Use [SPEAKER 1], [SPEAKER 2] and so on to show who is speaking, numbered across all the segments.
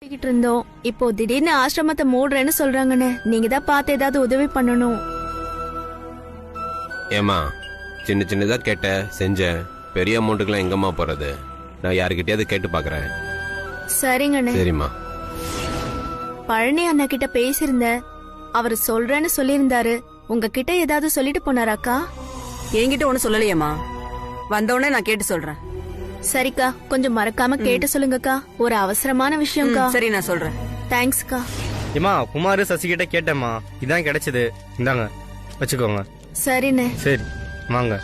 [SPEAKER 1] இருந்தோம். இப்போ திடீர்னு ஆசிரமத்தை மூடுறேன்னு சொல்றாங்கன்னு நீங்க தான் பார்த்து ஏதாவது உதவி பண்ணணும்.
[SPEAKER 2] ஏமா சின்ன சின்னதா கேட்ட செஞ்சேன். பெரிய அமௌண்ட்டுக்கெல்லாம் எங்கம்மா போறது? நான் யாருக்கிட்டயாவது கேட்டு பாக்குறேன்.
[SPEAKER 1] சரிங்கண்ணே.
[SPEAKER 2] சரிம்மா.
[SPEAKER 1] பழனி அண்ணா கிட்ட பேசியிருந்த, அவர் சொல்றேன்னு சொல்லியிருந்தாரு. உங்ககிட்ட ஏதாவது சொல்லிட்டு போனாராக்கா?
[SPEAKER 3] என்கிட்ட ஒண்ணு சொல்லலையேம்மா. வந்தவொடனே நான் கேட்டு சொல்றேன்.
[SPEAKER 1] சரிக்கா, கொஞ்சம் மறக்காம கேட்டு சொல்லுங்கக்கா. ஒரு அவசரமான விஷயம்க்கா.
[SPEAKER 3] சரி, நான் சொல்றேன்.
[SPEAKER 1] தேங்க்ஸ்க்கா.
[SPEAKER 4] ஏமா குமார் சசி கிட்ட கேட்டேம்மா, இதான் கிடைச்சது. இந்தாங்க வச்சுக்கோங்க.
[SPEAKER 1] சரிண்ணே.
[SPEAKER 4] சரி வாங்க.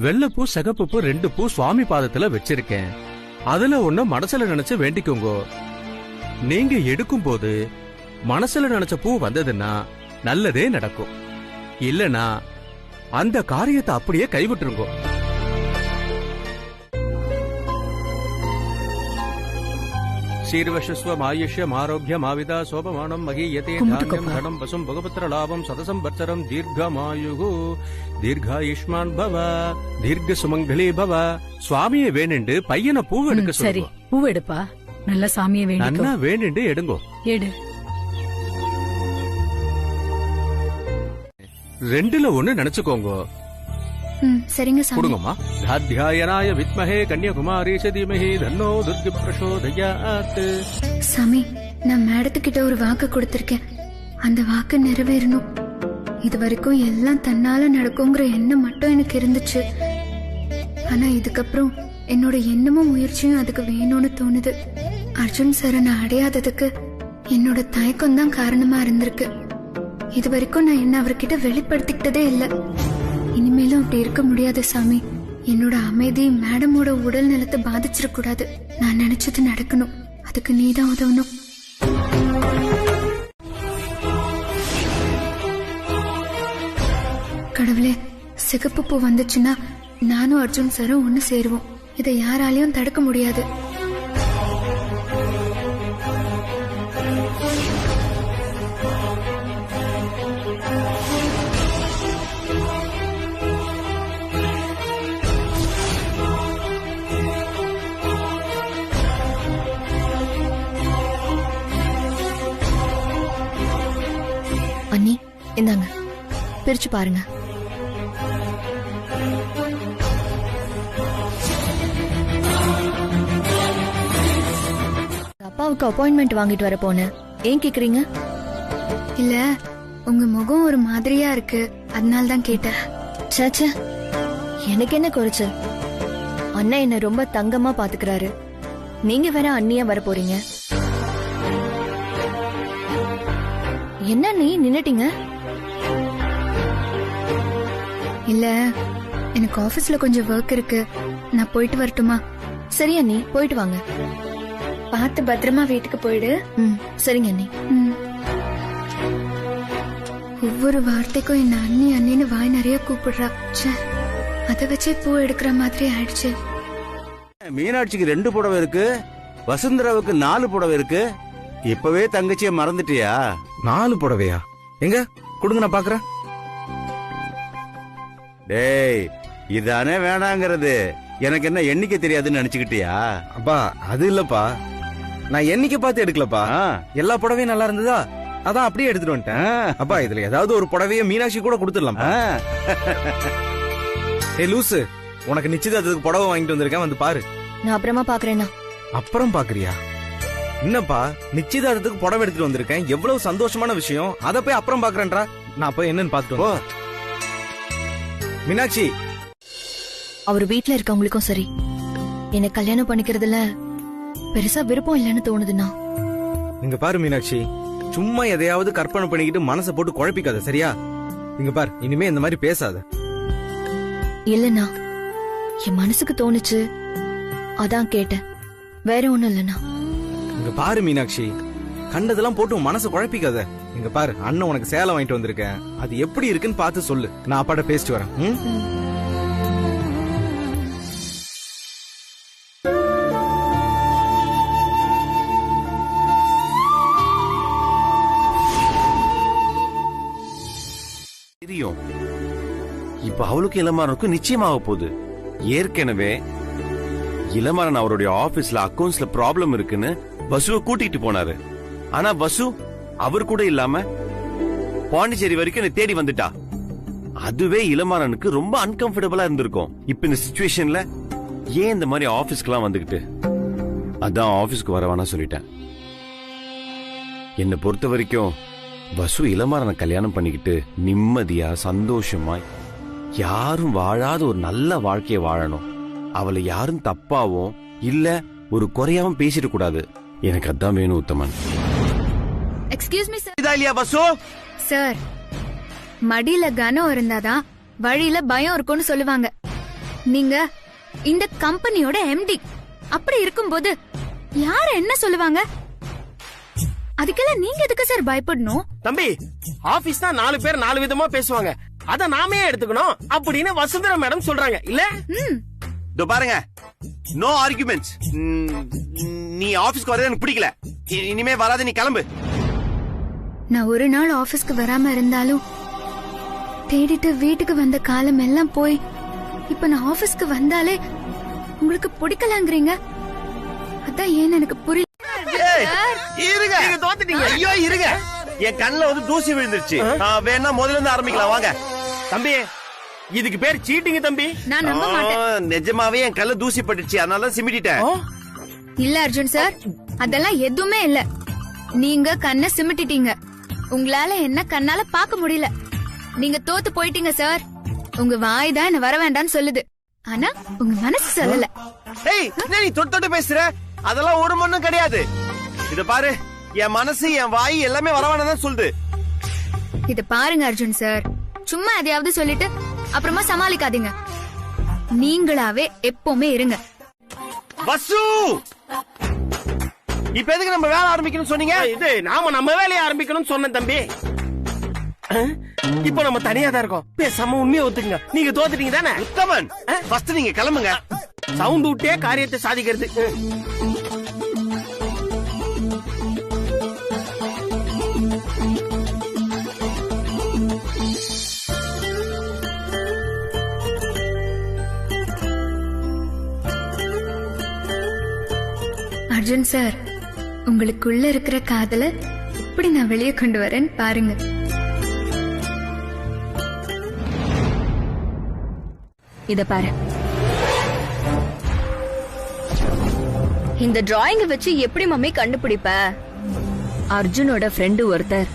[SPEAKER 5] வெள்ளப்பூ சிகப்பு 2 பூ சுவாமி பாதத்துல வச்சிருக்கேன். அதுல ஒண்ணு மனசுல நினைச்சு வேண்டிக்கோங்க. நீங்க எடுக்கும் போது மனசுல நினைச்ச பூ வந்ததுன்னா நல்லதே நடக்கும். இல்லனா அந்த காரியத்தை அப்படியே கைவிட்டுருங்க. शीर्वशस्व आयुष्यम आरोग्यम आविदा सोपमानम महीयते धान्यम धनम वसुम भगवत्र लाभम सतसम वत्सरम दीर्घमायुः दीर्घायुष्मान भव दीर्घ सुमंगली भव. சுவாமியை வேணுண்டு பையனை பூ எடுக்க சொல்லுங்க.
[SPEAKER 6] சரி, பூ எடுப்பா. நல்ல சாமியை வேண்டிக்கோ.
[SPEAKER 5] நல்லா வேணுண்டு எடுங்கோ.
[SPEAKER 6] எடு.
[SPEAKER 5] 2ல 1 நினைச்சுக்கோங்க.
[SPEAKER 1] சரிங்க சாமி.
[SPEAKER 5] கொடுங்கம்மா. தாத்யாயனாய வித்மஹே கன்யாகுமாரி சதீமஹி தன்னோ துர்க பிரசோதயாத்.
[SPEAKER 7] சாமி, நான் மேடத்துக்கிட்ட ஒரு வாக்கு கொடுத்திருக்கேன். அந்த வாக்கு நிறைவேறணும். இது வரைக்கும் எல்லாம் தன்னால நடக்குங்கிற எண்ணம் மட்டும் எனக்கு இருந்துச்சு. ஆனா இதுக்கப்புறம் என்னோட எண்ணமும் முயற்சியும் அதுக்கு வேணும்னு தோணுது. அர்ஜுன் சாரை நான் அடையாததுக்கு என்னோட தயக்கம் தான் காரணமா இருந்திருக்கு. இது வரைக்கும் நான் என்ன அவர்கிட்ட வெளிப்படுத்திக்கிட்டதே இல்லை. இனிமேலும் அப்படி இருக்க முடியாது சாமி. என்னோட அமைதி மேடமோட உடல் நலத்தை பாதிச்சிடக்கூடாது. நான் நினைச்சது நடக்கணும். அதுக்கு நீதான் உதவணும். கடவுளே, சிகப்பு பூ வந்துச்சுன்னா நானும் அர்ஜுன் சாரும் ஒன்னு சேருவோம். இதை யாராலையும் தடுக்க முடியாது.
[SPEAKER 1] அண்ணி, இந்தாங்க, பிரிச்சு பாருங்க. அப்பாவுக்கு அப்பாயின்மெண்ட் வாங்கிட்டு வர போனேன். ஏன் கேக்குறீங்க?
[SPEAKER 7] இல்ல, உங்க முகம் ஒரு மாதிரியா இருக்கு, அதனால தான் கேட்டேன்.
[SPEAKER 1] சேச்சே, எனக்கு என்ன குறைச்சல்? அண்ணா என்ன ரொம்ப தங்கமா பாத்துக்கிறாரு. நீங்க வேற அண்ணியா வர போறீங்க. என்ன நீ நின்னுட்டீங்க?
[SPEAKER 7] இல்ல, எனக்கு ஆபீஸ்ல கொஞ்சம் ஒர்க் இருக்கு. நான் போயிட்டு வரட்டுமா?
[SPEAKER 1] சரி அண்ணி, போயிட்டு வாங்க.
[SPEAKER 7] பார்த்து பத்திரமா வீட்டுக்கு போயிடு.
[SPEAKER 1] சரிங்க அண்ணி.
[SPEAKER 7] ஒவ்வொரு வார்த்தைக்கும் என்ன அண்ணி அண்ணின்னு வாய் நிறைய கூப்பிடுறா. அதை வச்சே பூ எடுக்கிற மாதிரி ஆயிடுச்சு.
[SPEAKER 8] மீனாட்சிக்கு 2 புடவை இருக்கு, வசுந்தராவுக்கு 4 புடவை இருக்கு. இப்பவே தங்கச்சிய மறந்துட்டியா?
[SPEAKER 4] 4 புடவையா? எங்க கொடுங்க, நான் பாக்குறேன்.
[SPEAKER 8] டேய், இதானே வேணாங்கிறது. எனக்கு என்ன எண்ணிக்கை தெரியாதுன்னு நினைச்சுக்கிட்டியா?
[SPEAKER 4] அப்பா அது இல்லப்பா, நான் எண்ணிக்கை பார்த்து எடுக்கலப்பா. எல்லா புடவையும் நல்லா இருந்ததா, அதான் அப்படியே எடுத்துட்டு வந்துட்டேன். அப்பா இதுல ஏதாவது ஒரு புடவைய மீனாட்சி கூட கொடுத்துடலாம். ஏ லூசு, உனக்கு நிச்சயதார்த்தத்துக்கு புடவை வாங்கிட்டு வந்திருக்கேன், வந்து பாரு.
[SPEAKER 1] நான் அப்புறமா பாக்குறேன்னா.
[SPEAKER 4] அப்புறம் பாக்குறியா? என்னப்பா, நிச்சயதார்த்தத்துக்கு புடவை எடுத்துட்டு வந்திருக்கேன், எவ்வளவு சந்தோஷமான விஷயம். அத போய் அப்புறம் பாக்குறேன்றா. நான் போய் என்னன்னு பாத்துட்டு மீனாட்சி.
[SPEAKER 1] அவர் வீட்டுல இருக்கவங்களுக்கும் சரி, என்ன கல்யாணம் பண்ணிக்கிறதுல பெருசா விருப்பம் இல்லைன்னு தோணுதுண்ணா.
[SPEAKER 4] இங்க பாரு மீனாட்சி, சும்மா எதையாவது கற்பனை பண்ணிக்கிட்டு மனசை போட்டு குழப்பிக்காத, சரியா? இங்க பாரு, இனிமே இந்த மாதிரி பேசாத.
[SPEAKER 1] இல்லண்ணா, என் மனசுக்கு தோணுச்சு, அதான் கேட்டேன். வேற ஒண்ணும் இல்லண்ணா.
[SPEAKER 4] இங்க பாரு மீனாட்சி, கண்டதெல்லாம் போட்டு மனசை குழப்பிக்காத. இங்க பாரு, அண்ணன் உனக்கு சேலை வாங்கிட்டு வந்திருக்கேன், அது எப்படி இருக்குன்னு பார்த்து சொல்லு. நான் அப்பாட்ட பேசிட்டு வரேன்.
[SPEAKER 2] இப்ப அவளுக்கு இளமாறனுக்கும் நிச்சயமாக போகுது. ஏற்கனவே
[SPEAKER 8] இளமாறன் அவருடைய ஆபீஸ்ல அக்கவுண்ட்ஸ்ல ப்ராப்ளம் இருக்குன்னு வசுவை கூட்டிட்டு போனாரு. ஆனா வசு அவர் கூட இல்லாம பாண்டிச்சேரி வரைக்கும் என்னை தேடி வந்துட்டா. அதுவே இளமாறனுக்கு ரொம்ப அன்கம்ஃபர்டபுளா இருந்திருக்கும். இப்ப இந்த சிச்சுவேஷன்ல ஏன் இந்த மாதிரி ஆபீஸ்க்குலாம் வந்துகிட்டு, அதான் ஆபீஸ்க்கு வர வேணா சொல்லிட்டேன். என்னை பொறுத்த வரைக்கும் வசு இளமாறனை கல்யாணம் பண்ணிக்கிட்டு நிம்மதியா சந்தோஷமா யாரும் வாழாத ஒரு நல்ல வாழ்க்கையை வாழணும். அவளை யாரும் தப்பாவும் இல்ல ஒரு குறையாவும் பேசிட கூடாது. எனக்கு அதான் வேணும் உத்தமன்.
[SPEAKER 7] Excuse me sir.
[SPEAKER 8] இதா இல்லையா வசு?
[SPEAKER 7] சார், மடியில கனம் இருந்தாதான் வழியில பயம் இருக்கும்னு சொல்லுவாங்க. நீங்க இந்த கம்பெனியோட எம்டி. அப்படி இருக்கும்போது யார என்ன சொல்லுவாங்க? அதுக்கெல்லாம் நீங்க எதுக்கு சார் பயப்படணும்?
[SPEAKER 9] தம்பி, ஆபீஸ் தான் 4 பேர் 4 விதமா பேசுவாங்க, அத நாமே எடுத்துக்கணும் அப்படின்னு வசுந்தரா மேடம் சொல்றாங்க இல்ல?
[SPEAKER 8] இதோ பாருங்க, நோ ஆர்குமெண்ட்ஸ். நீ ஆபீஸ்க்கு வரது எனக்கு பிடிக்கல. இனிமே வராத, நீ கிளம்பு.
[SPEAKER 7] நான் ஒரு நாள் ஆபீஸ்க்கு வராம இருந்தாலும் தேடிட்டு வீட்டுக்கு வந்த காலம் எல்லாம் போய் இப்ப நான் ஆபீஸ்க்கு வந்தாலே உங்களுக்கு பிடிக்கலாங்கிறீங்க. அதான் ஏன் எனக்கு புரியல.
[SPEAKER 8] இருங்க, நீங்க தோத்துட்டீங்க. ஐயோ இருங்க, என் கண்ணுல வந்து தூசி விழுந்துருச்சு. வேணா முதல்ல இருந்து ஆரம்பிக்கலாம் வாங்க.
[SPEAKER 9] தம்பி, இதுக்கு பேர் சீட்டிங் தம்பி.
[SPEAKER 7] நான் நம்ப மாட்டேன்.
[SPEAKER 8] நிஜமாவே என் கல்ல தூசி பட்டுச்சு, அதனால சிமிட்டிட்டேன்.
[SPEAKER 7] இல்ல அர்ஜுன் சார், அதெல்லாம் எதுவுமே இல்ல. நீங்க கண்ணை சிமிட்டிட்டீங்க. உங்களால என்ன கண்ணால பாக்க முடியல. நீங்க தோத்து போயிட்டீங்க சார். உங்க வாய் தான் என்ன வர வேண்டாம்னு சொல்லுது, ஆனா உங்க மனசு சொல்லல.
[SPEAKER 8] ஏய், நீ தொட்டு பேசுற, அதெல்லாம் ஒரு மண்ணும் கிடையாது. இத பாரு, என் மனசு என் வாய் எல்லாமே வர வேண்டாம் சொல்லுது.
[SPEAKER 7] இத பாருங்க அர்ஜுன் சார், சும்மா எதையாவது சொல்லிட்டு அப்புறமா சமாளிக்காதீங்க. நீங்களாவே எப்பவுமே இருங்க.
[SPEAKER 8] வசு, இப்ப எதுக்கு நம்ம வேலை ஆரம்பிக்கணும்னு சொன்னீங்க?
[SPEAKER 9] இது நாம நம்ம வேலையை ஆரம்பிக்கணும்னு சொன்னேன் தம்பி. இப்ப நம்ம தனியா தான் இருக்கோம். பேசாம உண்மையை ஒத்துக்குங்க. நீங்க தோத்துட்டீங்க தானே?
[SPEAKER 8] உத்தமன், ஃபர்ஸ்ட் நீங்க கிளம்புங்க.
[SPEAKER 9] சவுண்ட் விட்டே காரியத்தை சாதிக்கிறது.
[SPEAKER 7] அர்ஜுன் சார், உங்களுக்குள்ள இருக்கிற காதல எப்படி நான் வெளியே கொண்டு வரேன் பாருங்க.
[SPEAKER 1] இத பாரு, இந்த டிராயிங்க வச்சு எப்படி மம்மி கண்டுபிடிப்ப? அர்ஜுனோட ஃப்ரெண்டு ஒருத்தர்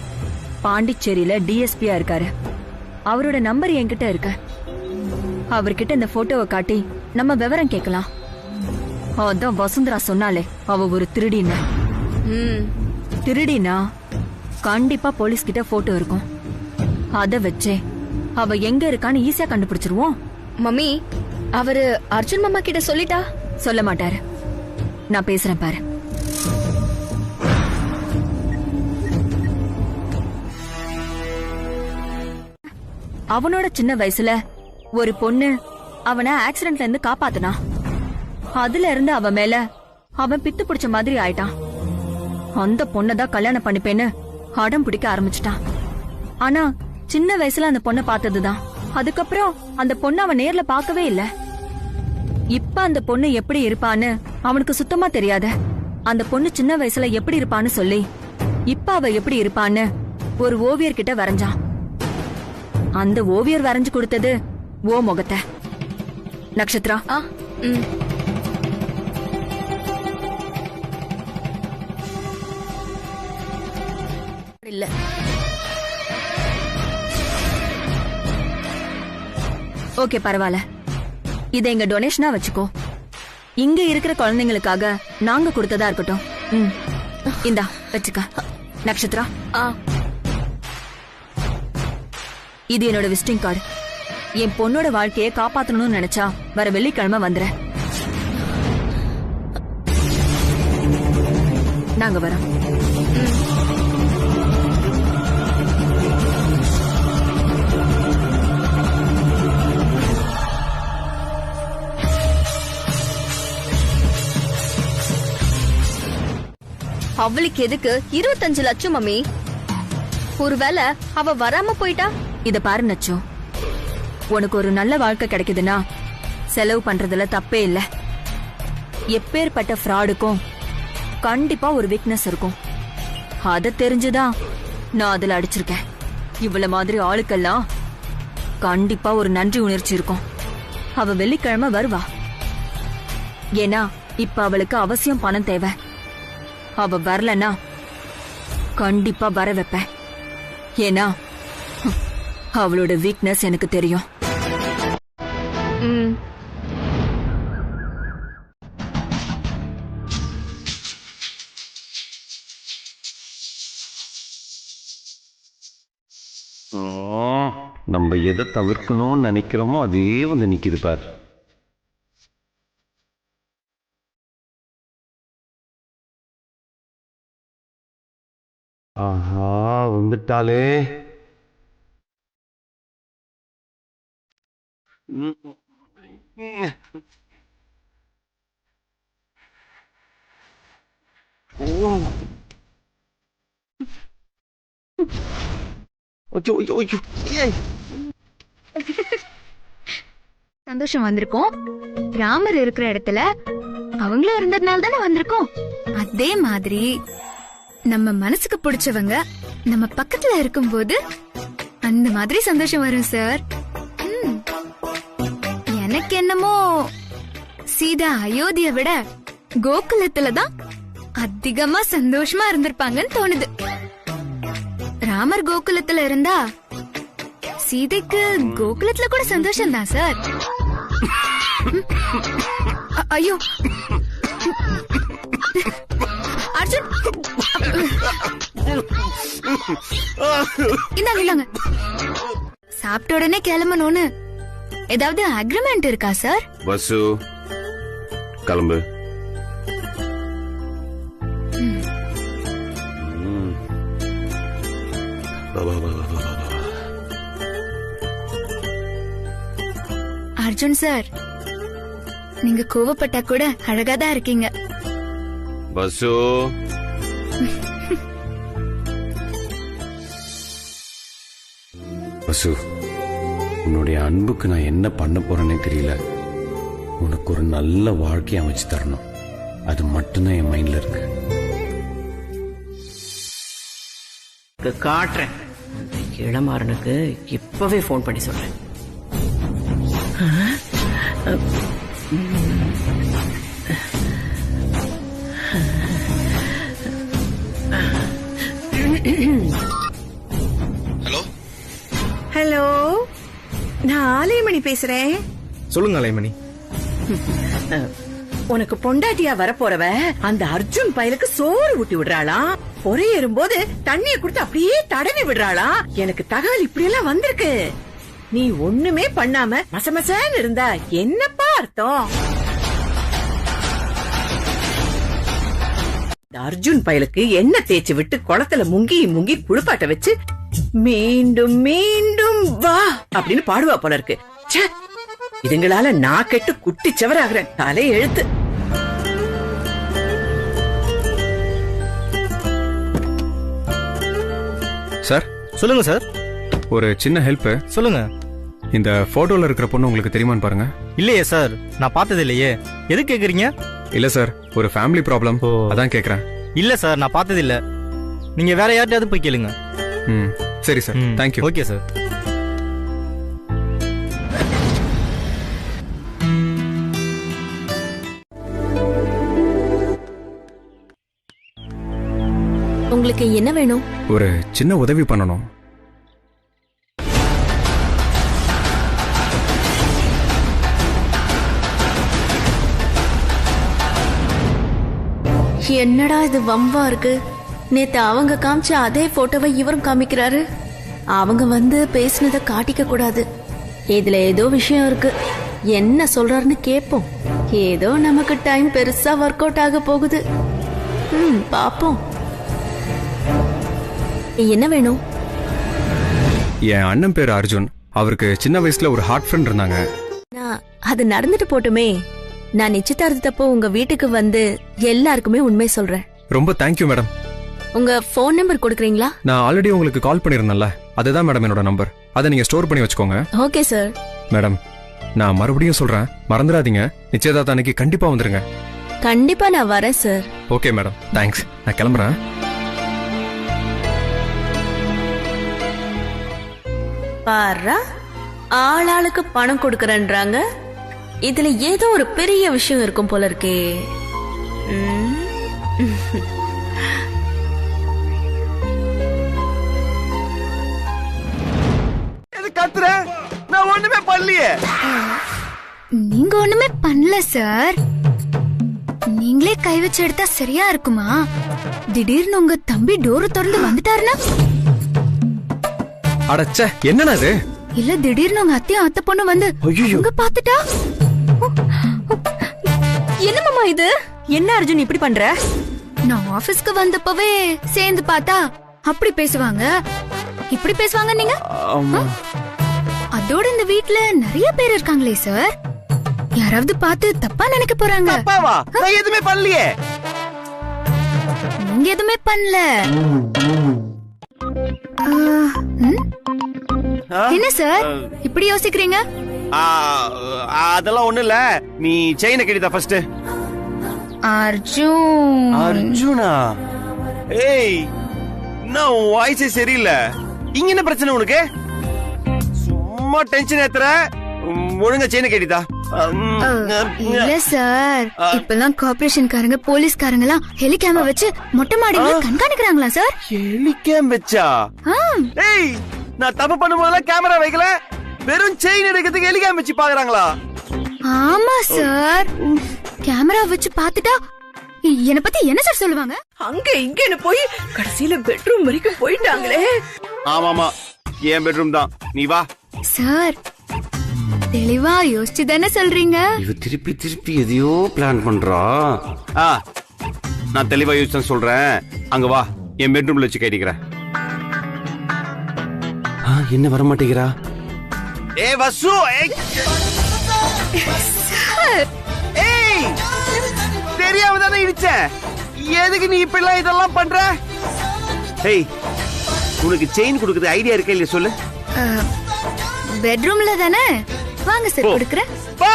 [SPEAKER 1] பாண்டிச்சேரியில டிஎஸ்பியா இருக்காரு. அவரோட நம்பர் என்கிட்ட இருக்கு. அவர்கிட்ட இந்த போட்டோவை காட்டி நம்ம விவரம் கேட்கலாம். அதான் வசுந்தரா சொன்னாலே அவ ஒரு திருடின. திருடினா கண்டிப்பா போலீஸ் கிட்ட போட்டோ இருக்கும். அத வச்சே அவ எங்க இருக்கான்னு ஈஸியா கண்டுபிடிச்சிருவோம். மம்மி, அவரு அர்ஜுன் மாமா கிட்ட சொல்லிட்டா? சொல்ல மாட்டாரு. நான் பேசுறேன் பாரு. அவனோட சின்ன வயசுல ஒரு பொண்ணு அவனை ஆக்சிடென்ட்ல இருந்து காப்பாத்துனா. அதுல இருந்து அவன் மேல அவன் பித்து பிடிச்ச மாதிரி ஆயிட்டான். அந்த பொண்ணதான் கல்யாணம் பண்ணிப்பேன்னு அடம் பிடிக்க ஆரம்பிச்சிட்டான். ஆனா சின்ன வயசுல அந்த பொண்ணை பார்த்ததுதான். அதுக்கப்புறம் அந்த பொண்ணு அவன் நேர்ல பார்க்கவே இல்ல. இப்ப அந்த பொண்ணு எப்படி இருப்பான்னு அவனுக்கு சுத்தமா தெரியாத. அந்த பொண்ணு சின்ன வயசுல எப்படி இருப்பான்னு சொல்லி இப்ப அவ எப்படி இருப்பான்னு ஒரு ஓவியர் கிட்ட வரைஞ்சான். அந்த ஓவியர் வரைஞ்சு கொடுத்தது ஓ முகத்தை. நட்சத்திரா, இல்ல ஓகே பரவாயில்ல, இதை எங்க டொனேஷனா வச்சுக்கோ. இங்க இருக்கிற குழந்தைங்களுக்காக நாங்க கொடுத்ததா இருக்கட்டும். இந்தா வச்சுக்க. நட்சத்திரா, இது என்னோட விசிட்டிங் கார்டு. என் பொண்ணோட வாழ்க்கையை காப்பாத்தணும்னு நினைச்சா வர வெள்ளிக்கிழமை வந்துறேன். நாங்க வரோம். அவளுக்கு எதுக்கு 25 லட்சம் மம்மி? ஒருவேளை அவ வராம போயிட்டா? இத பாரு நச்சு, உனக்கு ஒரு நல்ல வாழ்க்கை கிடைக்குதுன்னா செலவு பண்றதுல தப்பே இல்ல. எப்பேற்பட்ட ஃப்ராடுக்கும் கண்டிப்பா ஒரு வீக்னஸ் இருக்கும். அத தெரிஞ்சுதான் நான் அதுல அடிச்சிருக்கேன். இவ்வளவு மாதிரி ஆளுக்கெல்லாம் கண்டிப்பா ஒரு நன்றி உணர்ச்சி இருக்கும். அவ வெள்ளிக்கிழமை வருவா. ஏன்னா இப்ப அவளுக்கு அவசியம் பணம் தேவை. அவ வரலன்னா கண்டிப்பா வர வைப்பேன். ஏன்னா அவளோட வீக்னஸ் எனக்கு தெரியும்.
[SPEAKER 8] நம்ம எதை தவிர்க்கணும்னு நினைக்கிறோமோ அதே வந்து நிக்குது பார். ஆஹா வந்துட்டாலே.
[SPEAKER 7] சந்தோஷம் வந்திருக்கோம். ராமர் இருக்கிற இடத்துல அவங்களும் இருந்ததுனால தானே வந்திருக்கோம். அதே மாதிரி நம்ம மனசுக்கு பிடிச்சவங்க நம்ம பக்கத்துல இருக்கும்போது அந்த மாதிரி சந்தோஷம் வரும் சார். எனக்கு என்னமோ சீதா அயோத்தியை விட கோகுலத்துல தான் அதிகமா சந்தோஷமா இருந்திருப்பாங்கன்னு தோணுது. ராமர் கோகுலத்துல இருந்தா சீதைக்கு கோகுலத்துல கூட சந்தோஷம் தான் சார். ஐயோ அர்ஜுன், இந்தாங்க. சாப்பிட்ட உடனே கிளம்பணும்னு ஏதாவது அக்ரிமெண்ட் இருக்கா சார்?
[SPEAKER 8] வசு கிளம்பு.
[SPEAKER 7] அர்ஜுன் சார், நீங்க கோவப்பட்டா கூட அழகாதான் இருக்கீங்க.
[SPEAKER 8] வசு வசு, உன்னுடைய அன்புக்கு நான் என்ன பண்ண போறேன்னே தெரியல. உனக்கு ஒரு நல்ல வாழ்க்கையை அமைச்சு தரணும், அது மட்டும்தான் என் மைண்ட்ல இருக்கு.
[SPEAKER 3] காட்டுறேன். இளமாறனுக்கு இப்பவே போன் பண்ணி சொல்றேன்.
[SPEAKER 4] ஹலோ
[SPEAKER 3] ஹலோ, நான் ஆலைமணி பேசுறேன்.
[SPEAKER 4] சொல்லுங்க அலைமணி.
[SPEAKER 3] உனக்கு பொண்டாட்டியா வரப்போறவ அந்த அர்ஜுன் பயலுக்கு சோறு ஊட்டி விடுறாளாம். பொறை ஏறும்போது தண்ணிய கொடுத்து அப்படியே தடவி விடுறாளாம். எனக்கு தகவல் இப்படி எல்லாம் வந்திருக்கு. நீ ஒண்ணுமே பண்ணாம மசமசன்னு இருந்தா என்னப்பா அர்த்தம்? அர்ஜுன் பயலுக்கு எண்ணெய் தேய்ச்சி விட்டு குளத்துல முங்கி முங்கி குளிப்பாட்ட வச்சு மீண்டும் மீண்டும் வா அப்படின்னு பாடுவா போல இருக்கு. இதுங்களால நான் கெட்டு குட்டி செவராகிறேன். தலை எழுத்து.
[SPEAKER 10] சார்
[SPEAKER 5] சொல்லுங்க சார்.
[SPEAKER 10] ஒரு சின்ன ஹெல்ப்.
[SPEAKER 5] சொல்லுங்க.
[SPEAKER 10] இந்த போட்டோல இருக்கிற பொண்ணு உங்களுக்கு தெரியுமான்னு பாருங்க.
[SPEAKER 5] இல்லையே சார், நான் பார்த்தது இல்லையே. எது கேக்குறீங்க?
[SPEAKER 10] இல்ல சார், ஒரு ஃபேமிலி ப்ராப்ளம், அதான் கேக்குறேன்.
[SPEAKER 5] இல்ல சார், நான் பார்த்தது இல்ல. நீங்க வேற யார்கிட்டயாவது போய் கேளுங்க.
[SPEAKER 10] சரி சார், தேங்க்யூ.
[SPEAKER 5] Okay sir.
[SPEAKER 1] உங்களுக்கு என்ன வேணும்?
[SPEAKER 10] ஒரு சின்ன உதவி பண்ணணும்.
[SPEAKER 1] என்னடா இது வம்பா இருக்கு? நேத்து அவங்க காமிச்ச அதே போட்டோவை இவரும் காமிக்கிறாரு. அவங்க வந்து பேசினதை காட்டிக்க கூடாது. இதுல ஏதோ விஷயம் இருக்கு. என்ன சொல்றாருன்னு கேப்போம். ஏதோ நமக்கு டைம் பெருசா ஒர்க் அவுட் ஆக போகுது. பாப்போம். என்ன வேணும்?
[SPEAKER 10] என் அண்ணன் பேரு அர்ஜுன். அவருக்கு சின்ன வயசுல ஒரு ஹார்ட் ஃப்ரெண்ட் இருந்தாங்க.
[SPEAKER 1] அது நடந்துட்டு போட்டுமே. நான் நிச்சயதார்த்தப்போ உங்க வீட்டுக்கு வந்து எல்லாருக்குமே உண்மை சொல்றேன்.
[SPEAKER 10] ரொம்ப தேங்க்யூ மேடம்.
[SPEAKER 1] உங்க போன் நம்பர் கொடுக்குறீங்களா?
[SPEAKER 10] நான் ஆல்ரெடி உங்களுக்கு கால் பண்ணிருந்தேன்ல, அதுதான் மேடம் என்னோட நம்பர். அதை நீங்க ஸ்டோர் பண்ணி வச்சுக்கோங்க.
[SPEAKER 1] Okay sir.
[SPEAKER 10] மேடம், நான் மறுபடியும் சொல்றேன், மறந்துடாதீங்க. நிச்சயதார்த்த அன்னைக்கு கண்டிப்பா வந்துருங்க.
[SPEAKER 1] கண்டிப்பா நான் வரேன் சார்.
[SPEAKER 10] Okay madam, thanks. நான் கிளம்புறேன்.
[SPEAKER 11] பாரா, ஆளாளுக்கு பணம் கொடுக்கறன்றாங்க. இதுல ஏதோ ஒரு பெரிய விஷயம் இருக்கும் போல இருக்கே.
[SPEAKER 8] கத்துற, நான் ஒண்ணுமே பண்ணலையே.
[SPEAKER 7] நீங்க ஒண்ணுமே பண்ணல சார். நீங்களே கை வச்சு எடுத்தா சரியா இருக்குமா? திடீர்னு உங்க தம்பி டோர் திறந்து வந்துட்டாருன்னா?
[SPEAKER 10] அடச்சே, என்னடா இது?
[SPEAKER 7] இல்ல திடீர்னு உங்க அத்தையும் அத்தை பொண்ணு வந்து உங்க பாத்துட்டா?
[SPEAKER 1] என்ன மாமா இது? என்ன அர்ஜுன் இப்படி பண்ற?
[SPEAKER 7] நான் ஆபீஸ்க்கு வந்தப்பவே சேர்ந்து பார்த்தா அப்படி பேசுவாங்க, இப்படி பேசுவாங்க. நீங்க அதோட இந்த வீட்ல நிறைய பேர் இருக்காங்களே சார், யாராவது பார்த்து தப்பா நினைக்க போறாங்க.
[SPEAKER 8] நான் எதுவுமே பண்ணலையே.
[SPEAKER 7] நீங்க எதுவுமே பண்ணல. என்ன சார் இப்படி யோசிக்கிறீங்க?
[SPEAKER 8] அதெல்லாம் ஒண்ணு இல்ல. நீ செயினை கட்டிதா ஃபர்ஸ்ட்.
[SPEAKER 7] அர்ஜுன்.
[SPEAKER 8] அர்ஜுனா? ஏய், நான் வாய்ஸே சரியில்லை. இங்க என்ன பிரச்சனை உனக்கு? சும்மா டென்ஷன் ஏத்துற. ஒழுங்கா செயினை கட்டிதா.
[SPEAKER 7] இல்ல சார், இப்பெல்லாம் கார்ப்பரேஷன்காரங்க போலீஸ்காரங்க எல்லாம் ஹெலிகாம வச்சு மொட்டை மாடியில கண்காணிக்கிறாங்களா சார்?
[SPEAKER 8] ஹெலிகாம் வச்சா? ஏய், நான் தப்பு பண்ணும்போதெல்லாம் கேமரா வைக்கல, வெறும் செயின் எடுக்கிறதுக்கு ஹெலிகாம் வச்சு பாக்குறாங்களா?
[SPEAKER 7] ஆமா சார், கேமரா வச்சு பாத்துட்டா என்ன பத்தி என்ன சார் சொல்லுவாங்க?
[SPEAKER 3] அங்க இங்கன்னு போய் கடைசியில பெட்ரூம் வரைக்கும் போயிட்டாங்களே.
[SPEAKER 8] ஆமாமா, என் பெட்ரூம் தான். நீ வா
[SPEAKER 7] சார். தெளிவா யோசிச்சு தானே சொல்றீங்க?
[SPEAKER 8] இவ திருப்பி திருப்பி எதையோ பிளான் பண்றா. நான் தெளிவா யோசிச்சு சொல்றேன். அங்க வா, என் பெட்ரூம்ல வச்சு கேட்டிக்கிறேன். என்ன வர மாட்டேங்கிறா? ஏ வசு, ஏய், தெரியாம தானே இடிச்ச. எதுக்கு நீ இப்ப எல்லாம் இதெல்லாம் பண்ற? ஏய், உனக்கு செயின் கொடுக்குறது ஐடியா இருக்கா இல்லையா சொல்லு.
[SPEAKER 7] பெட்ரூம்ல தானே, வாங்க சார் கொடுக்கறேன்.
[SPEAKER 8] போ.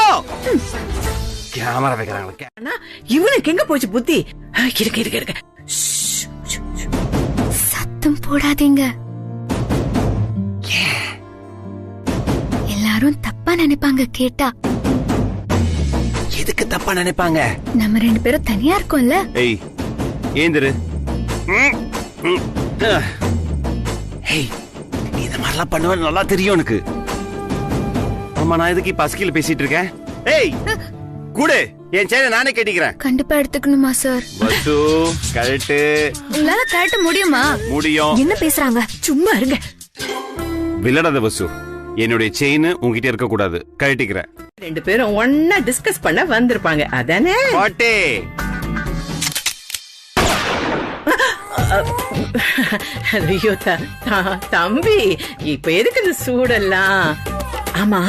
[SPEAKER 8] கேமரா வைக்கறாங்க.
[SPEAKER 3] இவனுக்கு எங்க போச்சு புத்தி? இருக்க.
[SPEAKER 7] சத்தம் போடாதீங்க, எல்லாரும் தப்பா நினைப்பாங்க கேட்டா.
[SPEAKER 8] எதுக்கு தப்பா நினைப்பாங்க?
[SPEAKER 7] நம்ம ரெண்டு பேரும் தனியா இருக்கோம்ல.
[SPEAKER 8] ஏய், ஏந்திரு. ஏய், நீ இந்த மாதிரிலாம் பண்ணுவேன்னு நல்லா தெரியும் எனக்கு. ஆமா, நான் எதுக்கு இப்ப அஸ்கில பேசிட்டு இருக்கேன்? ஏய், குடு, என் செயினை நானே கட்டிக்கிறேன்.
[SPEAKER 7] கண்டிப்பா எடுத்துக்கணுமா சார்?
[SPEAKER 8] வசு, கழட்டு.
[SPEAKER 7] உங்களால கழட்ட முடியுமா?
[SPEAKER 8] முடியும்.
[SPEAKER 1] என்ன பேசுறாங்க?
[SPEAKER 3] சும்மா இருங்க.
[SPEAKER 8] விளையாடாத வசு, என்னுடைய செயின் உங்ககிட்ட இருக்க கூடாது. கழட்டிக்கிறேன்.
[SPEAKER 3] ரெண்டு பேரும் ஒன்னா டிஸ்கஸ் பண்ண வந்திருப்பாங்க, அதானே?
[SPEAKER 8] பாட்டே.
[SPEAKER 3] ஐயோ தம்பி, இப்ப எதுக்கு இந்த சூடெல்லாம்? ஆமா,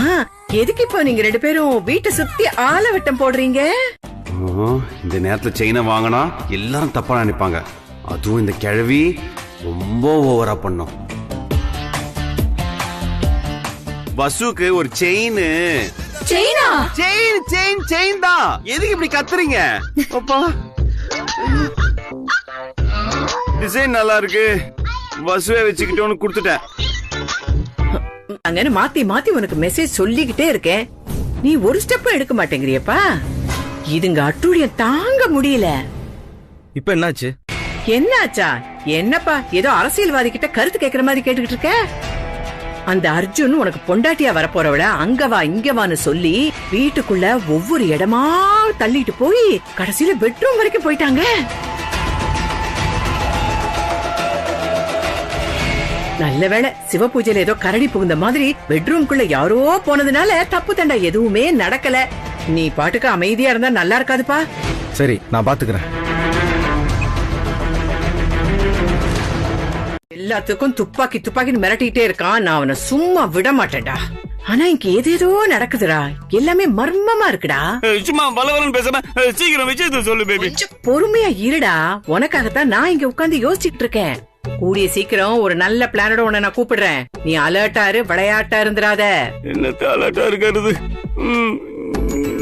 [SPEAKER 3] எதுக்கு இப்போ நீங்க ரெண்டு பேரும் வீட்டை சுத்தி ஆள வட்டம் போடுறீங்க?
[SPEAKER 8] இந்த நேரத்துல செயினை வாங்கினா எல்லாரும் தப்பா நினைப்பாங்க. அதுவும் இந்த கிழவி ரொம்ப ஓவரா பண்ணும். வசுக்கு ஒரு செயின்.
[SPEAKER 7] செயினா?
[SPEAKER 8] செயின் தான். எதுக்கு இப்படி கத்துறீங்க? அப்பா, டிசைன் நல்லா இருக்கு, வசுவை வச்சுக்கிட்டோன்னு கொடுத்துட்டேன்.
[SPEAKER 3] அங்கன்னு மாத்தி மாத்தி உனக்கு மெசேஜ் சொல்லிக்கிட்டே இருக்கேன், நீ ஒரு ஸ்டெப் எடுக்க மாட்டேங்கிறியப்பா. இதுங்க அட்டூழியம் தாங்க முடியல.
[SPEAKER 4] இப்ப என்னாச்சு?
[SPEAKER 3] என்னாச்சா? என்னப்பா ஏதோ அரசியல்வாதி கிட்ட கருத்து கேக்குற மாதிரி கேட்டுக்கிட்டு இருக்க? அந்த அர்ஜுன் உனக்கு பொண்டாட்டியா வரப்போறவள அங்க வா இங்க வான்னு சொல்லி வீட்டுக்குள்ள ஒவ்வொரு இடமா தள்ளிட்டு போய் கடைசியில பெட்ரூம் வரைக்கும் போயிட்டாங்க. நல்ல வேளை சிவ பூஜையில ஏதோ கரடி புகுந்த மாதிரி பெட்ரூம்குள்ள யாரோ போனதுனால தப்பு தண்டா எதுவுமே நடக்கல. நீ பாட்டுக்கு அமைதியா இருந்தா நல்லா இருக்காதுப்பா.
[SPEAKER 4] சரி, நான் பாத்துக்கிறேன்.
[SPEAKER 3] எல்லாத்துக்கும் துப்பாக்கி துப்பாக்கின்னு மிரட்டிட்டே இருக்கான், நான் அவனை சும்மா விட மாட்டேன்டா. ஆனா இங்க ஏதேதோ நடக்குதுடா, எல்லாமே மர்மமா இருக்குடா.
[SPEAKER 8] சும்மா வளவலன்னு பேசாம சீக்கிரம் விஷயத்தை சொல்லு பேபி.
[SPEAKER 3] கொஞ்சம் பொறுமையா இருடா, உனக்காகத்தான் நான் இங்க உட்கார்ந்து யோசிச்சுட்டு இருக்கேன். கூடிய சீக்கிரம் ஒரு நல்ல பிளானோட உன்னை நான் கூப்பிடுறேன். நீ அலர்ட்டா இரு, விளையாட்டா இருந்துராத.
[SPEAKER 8] என்னத்த அலர்ட்டா இருக்கிறது?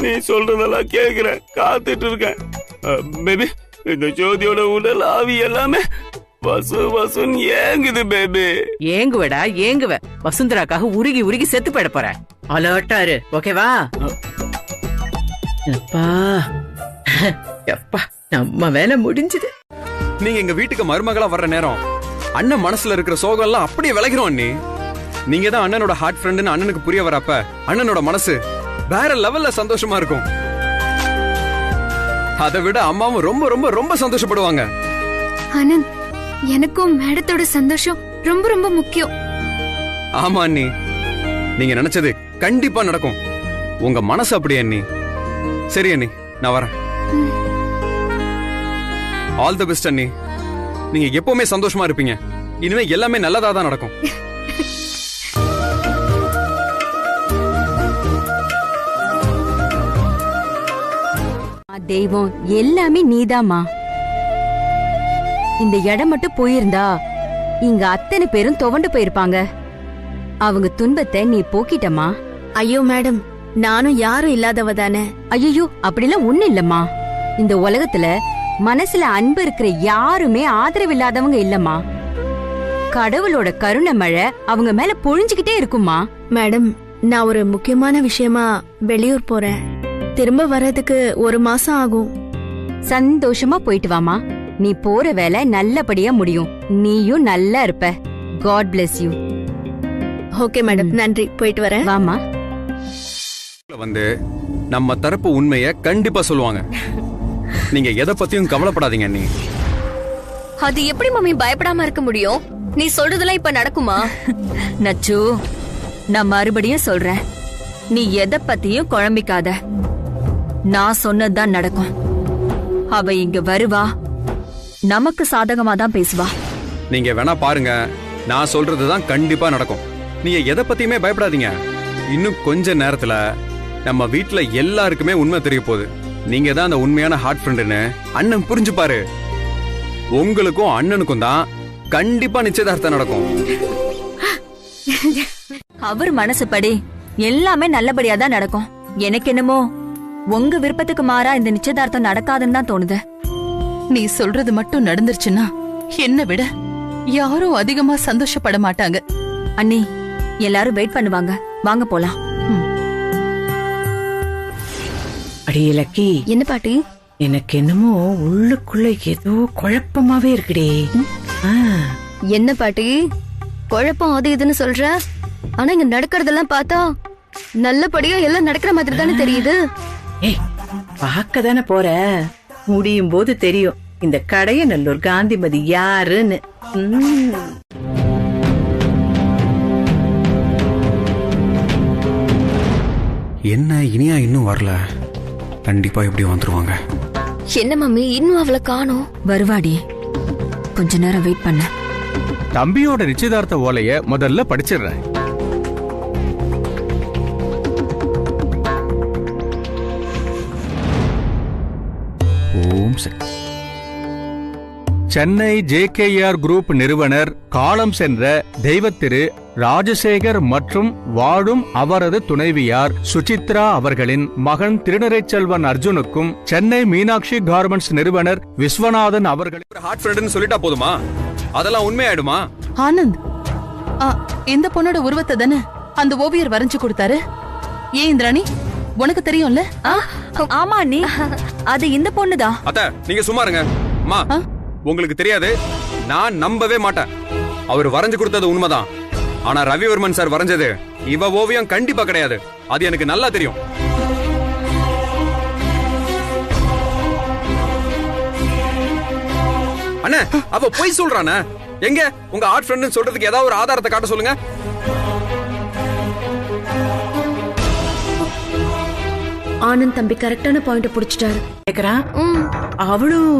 [SPEAKER 8] நீ சொல்றதெல்லாம் கேக்குறேன், காத்துட்டு இருக்கேன். பேபி இந்த ஜோதியோட உடல் ஆவி எல்லாமே வசு வசுன்னு ஏங்குது பேபி.
[SPEAKER 3] ஏங்குவடா ஏங்குவ. வசுந்தராக்காக உருகி உருகி செத்து போயிட போற. அலர்ட்டாரு, ஓகேவா? அப்பா எப்பா நம்ம வேலை முடிஞ்சது.
[SPEAKER 10] நீங்க எங்க வீட்டுக்கு மருமகளா வர்ற நேரம் அண்ணன் மனசுல இருக்கிற சோகம் எல்லாம் அப்படியே விலகிறோம் அண்ணி. நீங்க தான் அண்ணனோட ஹார்ட் ஃப்ரெண்ட்னு அண்ணனுக்கு புரிய வரப்ப அண்ணனோட மனசு வேற லெவல்ல சந்தோஷமா இருக்கும். அதை விட அம்மாவும் ரொம்ப ரொம்ப ரொம்ப சந்தோஷப்படுவாங்க.
[SPEAKER 7] ஆனந்த், எனக்கும் மேடத்தோட சந்தோஷம் ரொம்ப ரொம்ப முக்கியம்.
[SPEAKER 10] ஆமா அண்ணி, நீங்க நினைச்சது கண்டிப்பா நடக்கும். உங்க மனசு அப்படியே அண்ணி. சரி அண்ணி, நான் வரேன். ஆல் தி பெஸ்ட் அண்ணி. நீங்க எப்பவுமே சந்தோஷமா இருப்பீங்க. இனிமே எல்லாமே நல்லதா தான் நடக்கும்.
[SPEAKER 1] தெய்வம் எல்லாமே நீதாமா. இந்த இடம் மட்டும் போயிருந்தா இங்க அத்தனை பேரும் துவண்டு போயிருப்பாங்க. அவங்க துன்பத்தை நீ போக்கிட்டமா.
[SPEAKER 11] ஐயோ மேடம், நானும் யாரும் இல்லாதவ தானே.
[SPEAKER 1] ஐயோ, அப்படிலாம் ஒண்ணு இல்லம்மா. இந்த உலகத்துல மனசுல அன்பு இருக்கிற யாருமே ஆதரவு இல்லாதவங்க இல்லம்மா. கடவுளோட கருணை மழை அவங்க மேல பொழிஞ்சுக்கிட்டே இருக்குமா.
[SPEAKER 11] மேடம், நான் ஒரு முக்கியமான விஷயமா வெளியூர் போறேன். திரும்ப வர்றதுக்கு 1 மாசம் ஆகும்.
[SPEAKER 1] சந்தோஷமா போயிட்டு வாமா. நீ போற வேலை நல்லபடியா முடியும். நீயும் நல்லா இருப்ப. God bless you.
[SPEAKER 11] Okay madam, நன்றி. போயிட்டு வரேன்.
[SPEAKER 1] வாமா.
[SPEAKER 10] வந்து நம்ம தரப்பு உண்மைய கண்டிப்பா சொல்லுவாங்க. நீங்க எதை பத்தியும் கவலைப்படாதீங்க அண்ணி.
[SPEAKER 1] அது எப்படி மம்மி பயப்படாம இருக்க முடியும்? நீ சொல்றதெல்லாம் இப்ப நடக்குமா? நச்சு, நான் மறுபடியும் சொல்றேன், நீ எதை பத்தியும் குழம்பிக்காத. நான் சொன்னதுதான் நடக்கும். அவ இங்க வருவா, நமக்கு சாதகமா தான் பேசுவா.
[SPEAKER 10] நீங்க வேணா பாருங்க, நான் சொல்றதுதான் கண்டிப்பா நடக்கும். நீங்க எதை பத்தியுமே பயப்படாதீங்க. இன்னும் கொஞ்ச நேரத்துல நம்ம வீட்டுல எல்லாருக்குமே உண்மை தெரிய போகுது. நீங்க தான் அந்த உண்மையான ஹார்ட் ஃப்ரெண்டுன்னு அண்ணன் புரிஞ்சுப்பாரு. உங்களுக்கும் அண்ணனுக்கும் தான் கண்டிப்பா நிச்சயதார்த்தம் நடக்கும்.
[SPEAKER 1] அவர் மனசுப்படி எல்லாமே நல்லபடியா தான் நடக்கும். எனக்கு என்னமோ உங்க விருப்பத்துக்கு மாறா இந்த நிச்சயதார்த்தம் நடக்காதுன்னு தான் தோணுது.
[SPEAKER 6] நீ சொல்றது மட்டும் நடந்துருச்சுன்னா என்ன விட யாரும் அதிகமா சந்தோஷப்பட மாட்டாங்க.
[SPEAKER 1] அண்ணி, எல்லாரும் வெயிட் பண்ணுவாங்க. வாங்க போலாம்.
[SPEAKER 3] அடியே லக்கி.
[SPEAKER 7] என்ன பாட்டி?
[SPEAKER 3] எனக்கு என்னமோ உள்ளுக்குள்ள ஏதோ குழப்பமாவே இருக்குடே.
[SPEAKER 7] என்ன பாட்டி குழப்பம் அது இதுன்னு சொல்ற? ஆனா இங்க நடக்கிறதெல்லாம் பார்த்தா நல்லபடியா எல்லாம் நடக்கிற மாதிரி தானே தெரியுது.
[SPEAKER 3] ஏய், பார்க்க தானே போற, முடியும் போது தெரியும் இந்த கடையநல்லூர் காந்திமதி யாருன்னு.
[SPEAKER 10] என்ன இனியா இன்னும் வரல? கண்டிப்பா எப்படி வந்துருவாங்க.
[SPEAKER 7] என்ன மம்மி இன்னும் அவளை காணோம்?
[SPEAKER 1] வருவாடி, கொஞ்ச நேரம் வெயிட் பண்ண.
[SPEAKER 5] தம்பியோட நிச்சயதார்த்த ஓலைய முதல்ல படிச்சிடுறேன்.
[SPEAKER 10] ஓம் சக்தி.
[SPEAKER 5] சென்னை JKR குரூப் நிறுவனர் காலம் சென்ற தெய்வத்திரு ராஜசேகர் மற்றும் வாழும் அவரது துணைவியார் சுசித்ரா அவர்களின் மகன் திருநறைச்செல்வன் அர்ஜுனுக்கும் சென்னை மீனாட்சி கார்மெண்ட்ஸ் நிறுவனர் விஸ்வநாதன் அவர்களின்
[SPEAKER 10] ஹார்ட் ஃப்ரெண்ட்னு சொல்லிட்டா போதுமா? அதெல்லாம் உண்மையாயிடுமா?
[SPEAKER 6] ஆனந்த், இந்த பொண்ணோட உருவத்தை தானே அந்த ஓவியர் வரைஞ்சு கொடுத்தாரு. ஏன் இந்திராணி, உனக்கு தெரியும்ல?
[SPEAKER 1] ஆமா அண்ணி, அது இந்த பொண்ணுதான்.
[SPEAKER 10] அத்த, நீங்க சும்மா இருங்க. அம்மா, உங்களுக்கு தெரியாது, நான் நம்பவே மாட்டேன். அவர் வரைஞ்சு கொடுத்தது உண்மைதான். ஆனா ரவிவர்மன் சார் வரைஞ்சது இவ ஓவியம் கண்டிப்பா கிடையாது. அது எனக்கு நல்லா தெரியும். அண்ணா, அவ போய் சொல்றானே. எங்க உங்க ஆர்ட் ஃப்ரெண்ட் சொல்றதுக்கு ஏதாவது ஒரு ஆதாரத்தை காட்ட சொல்லுங்க.
[SPEAKER 11] ஆனந்த் தம்பி கரெக்டான பாயிண்ட புடிச்சிட்டாரு.
[SPEAKER 3] கேக்குறான், அவளும்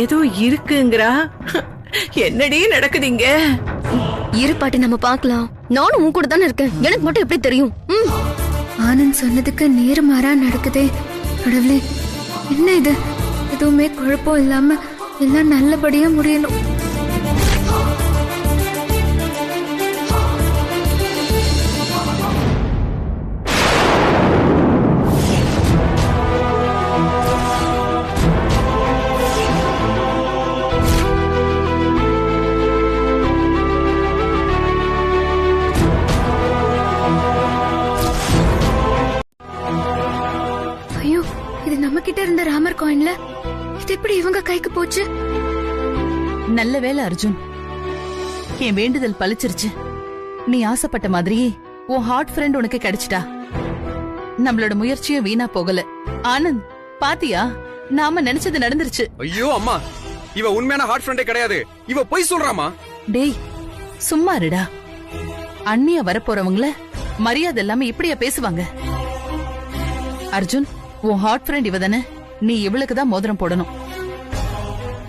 [SPEAKER 3] ஏதோ இருக்குங்கிறா. என்னடி நடக்குதுங்க?
[SPEAKER 7] இரு பாட்டி, நம்ம பாக்கலாம். நானும் உன் கூட தானே இருக்கேன், எனக்கு மட்டும் எப்படி தெரியும்? ஆனந்த் சொன்னதுக்கு நேர்மாறா நடக்குதே. கடவுளே, என்ன இது? எதுவுமே குழப்பம் இல்லாம எல்லாம் நல்லபடியா முடியணும். கிட்ட இருந்த ராமர் காயின்ல இது எப்படி இவங்க கைக்கு போச்சு?
[SPEAKER 6] நல்ல வேளை அர்ஜுன், என் வேண்டுதல் பலிச்சிருச்சு. நீ ஆசைப்பட்ட மாதிரியே உன் ஹார்ட் ஃப்ரெண்ட் உனக்கு கிடைச்சிட்டா. நம்மளோட முயற்சியும் வீணா போகல. ஆனந்த், பாத்தியா, நாம நினைச்சது நடந்துருச்சு.
[SPEAKER 10] ஐயோ அம்மா, இவ உண்மையான ஹார்ட் ஃப்ரெண்டே கிடையாது. இவ பொய் சொல்றாமா?
[SPEAKER 6] டேய் சும்மா இருடா. அண்ணியா வரப்போறவங்கள மரியாதை இல்லாம இப்படியா பேசுவாங்க? அர்ஜுன், உன் ஹார்ட் ஃப்ரெண்ட் இவ தானே, நீ இவளுக்கு தான் மோதிரம் போடணும்.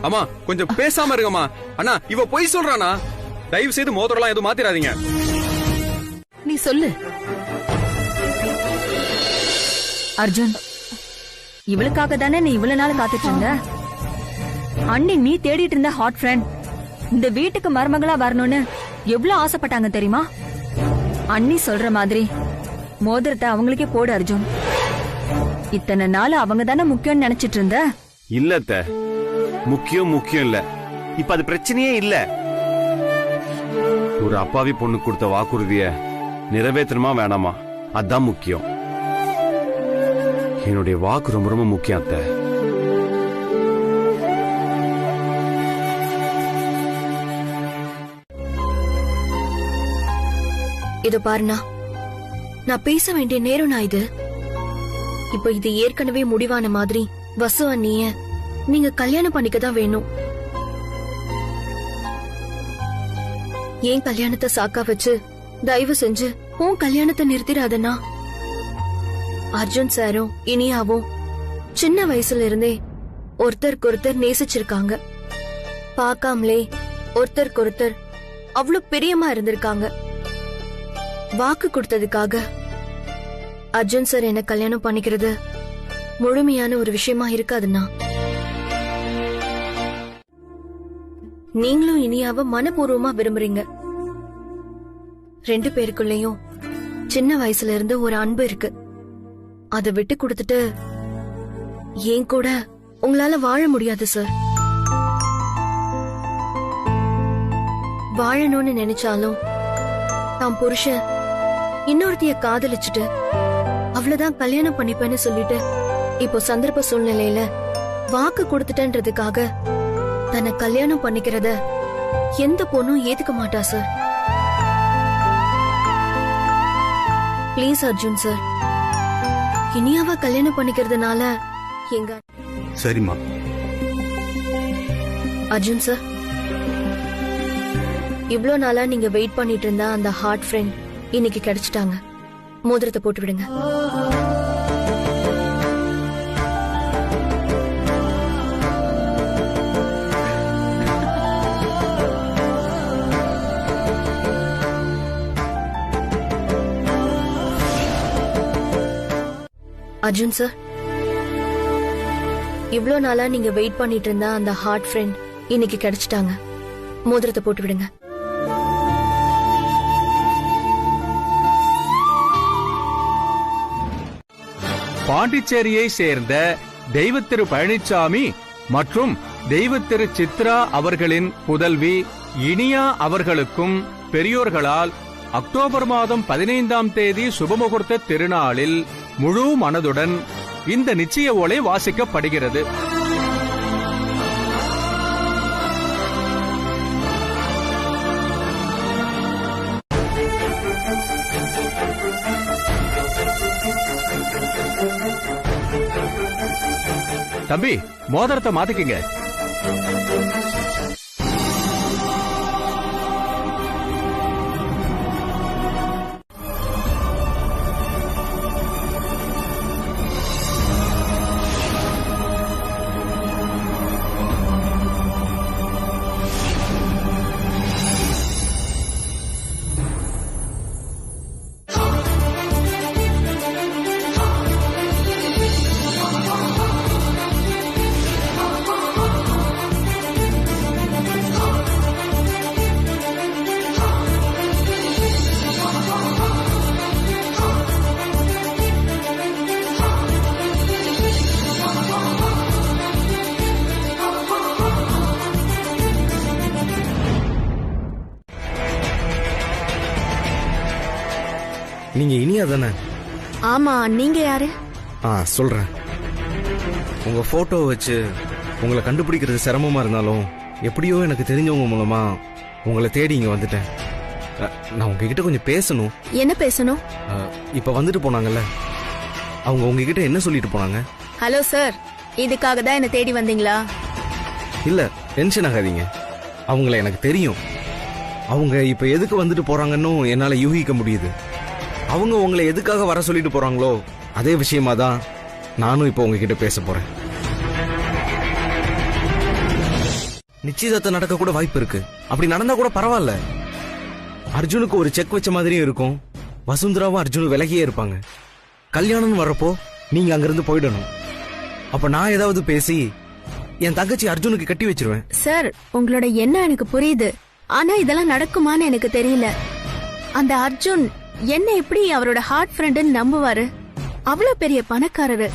[SPEAKER 10] அம்மா கொஞ்சம் பேசாம இருங்கம்மா. அண்ணா இவ பொய் சொல்றானா? தயவு செய்து மோதிரம்லாம் எதுவும் மாத்திராதீங்க.
[SPEAKER 6] நீ சொல்லு.
[SPEAKER 1] அர்ஜுன், இவளுக்காக தானே நீ இவ்வளவு நாள் காத்துட்டு இருந்த? அண்ணி நீ தேடிட்டு இருந்த ஹாட் ஃப்ரெண்ட் இந்த வீட்டுக்கு மருமகளா வரணும்னு எவ்வளவு ஆசைப்பட்டாங்க தெரியுமா? அண்ணி சொல்ற மாதிரி மோதிரத்தை அவங்களுக்கே போடு அர்ஜுன். இத்தனை நாள் அவங்க தானே முக்கியம்னு நினைச்சிட்டு இருந்த.
[SPEAKER 8] இல்ல முக்கியம் இல்ல. இப்ப அது பிரச்சனையே இல்ல. ஒரு அப்பாவி பொண்ணு கொடுத்த வாக்குறுதிய நிறைவேற்றணுமா வேணாமா, அதான் முக்கியம். என்னுடைய வாக்கு ரொம்ப ரொம்ப முக்கியம் அத்தை.
[SPEAKER 12] இது பாருண்ணா, நான் பேச வேண்டிய நேரம் நான் இது. இப்ப இது ஏற்கனவே முடிவான மாதிரி வசு அண்ணிய நீங்க கல்யாணம் பண்ணிக்கதான் வேணும். ஏன் கல்யாணத்தை சாக்கா வச்சு தயவு செஞ்சு உன் கல்யாணத்தை நிறுத்திடாதண்ணா. அர்ஜுன் சாரும் இனியாவும் சின்ன வயசுல இருந்தே ஒருத்தருக்கொருத்தர் நேசிச்சிருக்காங்க. பார்க்காமலே ஒருத்தருக்கொருத்தர் அவ்வளவு பிரியமா இருந்திருக்காங்க. வாக்கு கொடுத்ததுக்காக அர்ஜுன் சார் என்ன கல்யாணம் பண்ணிக்கிறது முழுமையான ஒரு விஷயமா இருக்காதுண்ணா. நீங்களும் இனியாவ மனப்பூர்வமா விரும்புறீங்க. 2 பேருக்குள்ளயும் சின்ன வயசுல இருந்து ஒரு அன்பு இருக்கு. அதை விட்டு கொடுத்துட்டு ஏன் கூட உங்களால வாழ முடியாது சார். வாழணும்னு நினைச்சாலும் தான் புருஷன் இன்னொருத்திய காதலிச்சுட்டு அவ்வளவுதான் கல்யாணம் பண்ணிப்பேன்னு சொல்லிட்டு இப்போ சந்தர்ப்ப சூழ்நிலையில வாக்கு கொடுத்துட்டேன்றதுக்காக தன்னை கல்யாணம் பண்ணிக்கிறத எந்த பொண்ணும் ஏத்துக்க மாட்டா சார். பிளீஸ் அர்ஜுன் சார், இனியாவா கல்யாணம் பண்ணிக்கிறதுனால எங்க
[SPEAKER 10] சரிம்மா.
[SPEAKER 12] அர்ஜுன் சார், இவ்ளோ நாளா நீங்க வெயிட் பண்ணிட்டு இருந்த அந்த ஹார்ட் ஃப்ரெண்ட் இன்னைக்கு கிடைச்சிட்டாங்க. மோதிரத்தை போட்டு விடுங்க. அர்ஜுன் சார், இவ்ளோ நாளா நீங்க வெயிட் பண்ணிட்டு இருந்த அந்த ஹார்ட் ஃப்ரெண்ட் இன்னைக்கு கிடைச்சிட்டாங்க. மோதிரத்தை போட்டு விடுங்க.
[SPEAKER 5] பாண்டிச்சேரியை சேர்ந்த தெய்வத்திரு பழனிசாமி மற்றும் தெய்வத்திரு சித்ரா அவர்களின் புதல்வி இனியா அவர்களுக்கும் பெரியோர்களால் அக்டோபர் மாதம் 15ஆம் தேதி சுபமுகூர்த்த திருநாளில் முழு மனதுடன் இந்த நிச்சய ஓலை வாசிக்கப்படுகிறது. தம்பி, மோதிரத்தை மாத்திக்கங்க.
[SPEAKER 4] நீங்க இனியா தானே?
[SPEAKER 12] ஆமா, நீங்க யாரு?
[SPEAKER 4] சொல்றேன். உங்க போட்டோ வச்சு உங்களை கண்டுபிடிக்கிறது சிரமமா இருந்தாலும் எப்படியோ எனக்கு தெரிஞ்சவங்க மூலமா உங்களை தேடி இங்க வந்துட்டேன். நான் உங்ககிட்ட கொஞ்சம் பேசணும்.
[SPEAKER 12] என்ன பேசணும்?
[SPEAKER 4] இப்ப வந்துட்டு போனாங்கல்ல, அவங்க உங்ககிட்ட என்ன சொல்லிட்டு போனாங்க?
[SPEAKER 12] ஹலோ சார், இதுக்காக தான் என்ன தேடி வந்தீங்களா?
[SPEAKER 4] இல்ல, டென்ஷன் ஆகாதீங்க. அவங்கள எனக்கு தெரியும். அவங்க இப்ப எதுக்கு வந்துட்டு போறாங்கன்னு என்னால யூகிக்க முடியுது. அவங்க உங்களை எதுக்காக வர சொல்லிட்டு போறாங்களோ அதே விஷயமா தான் நானும் இப்ப உங்ககிட்ட பேச போறேன். நிச்சயதார்த்தம் நடக்க கூட வாய்ப்பு இருக்கு. அப்படி நடந்தா கூட பரவாயில்ல. அர்ஜுனுக்கு ஒரு செக் வச்ச மாதிரியும் இருக்கும். வசுந்தராவும் அர்ஜுனும் விலகியே இருப்பாங்க. கல்யாணம் வரப்போ நீங்க அங்கிருந்து போயிடணும். அப்ப நான் ஏதாவது பேசி என் தங்கச்சி அர்ஜுனுக்கு கட்டி வச்சிருவேன்.
[SPEAKER 12] சார், உங்களோட எண்ணம் எனக்கு புரியுது. ஆனா இதெல்லாம் நடக்குமான்னு எனக்கு தெரியல. அந்த அர்ஜுன் என்ன எப்படி அவரோட ஹார்ட் ஃப்ரெண்டுன்னு நம்புவாரு? அவ்வளவு பெரிய பணக்காரரு.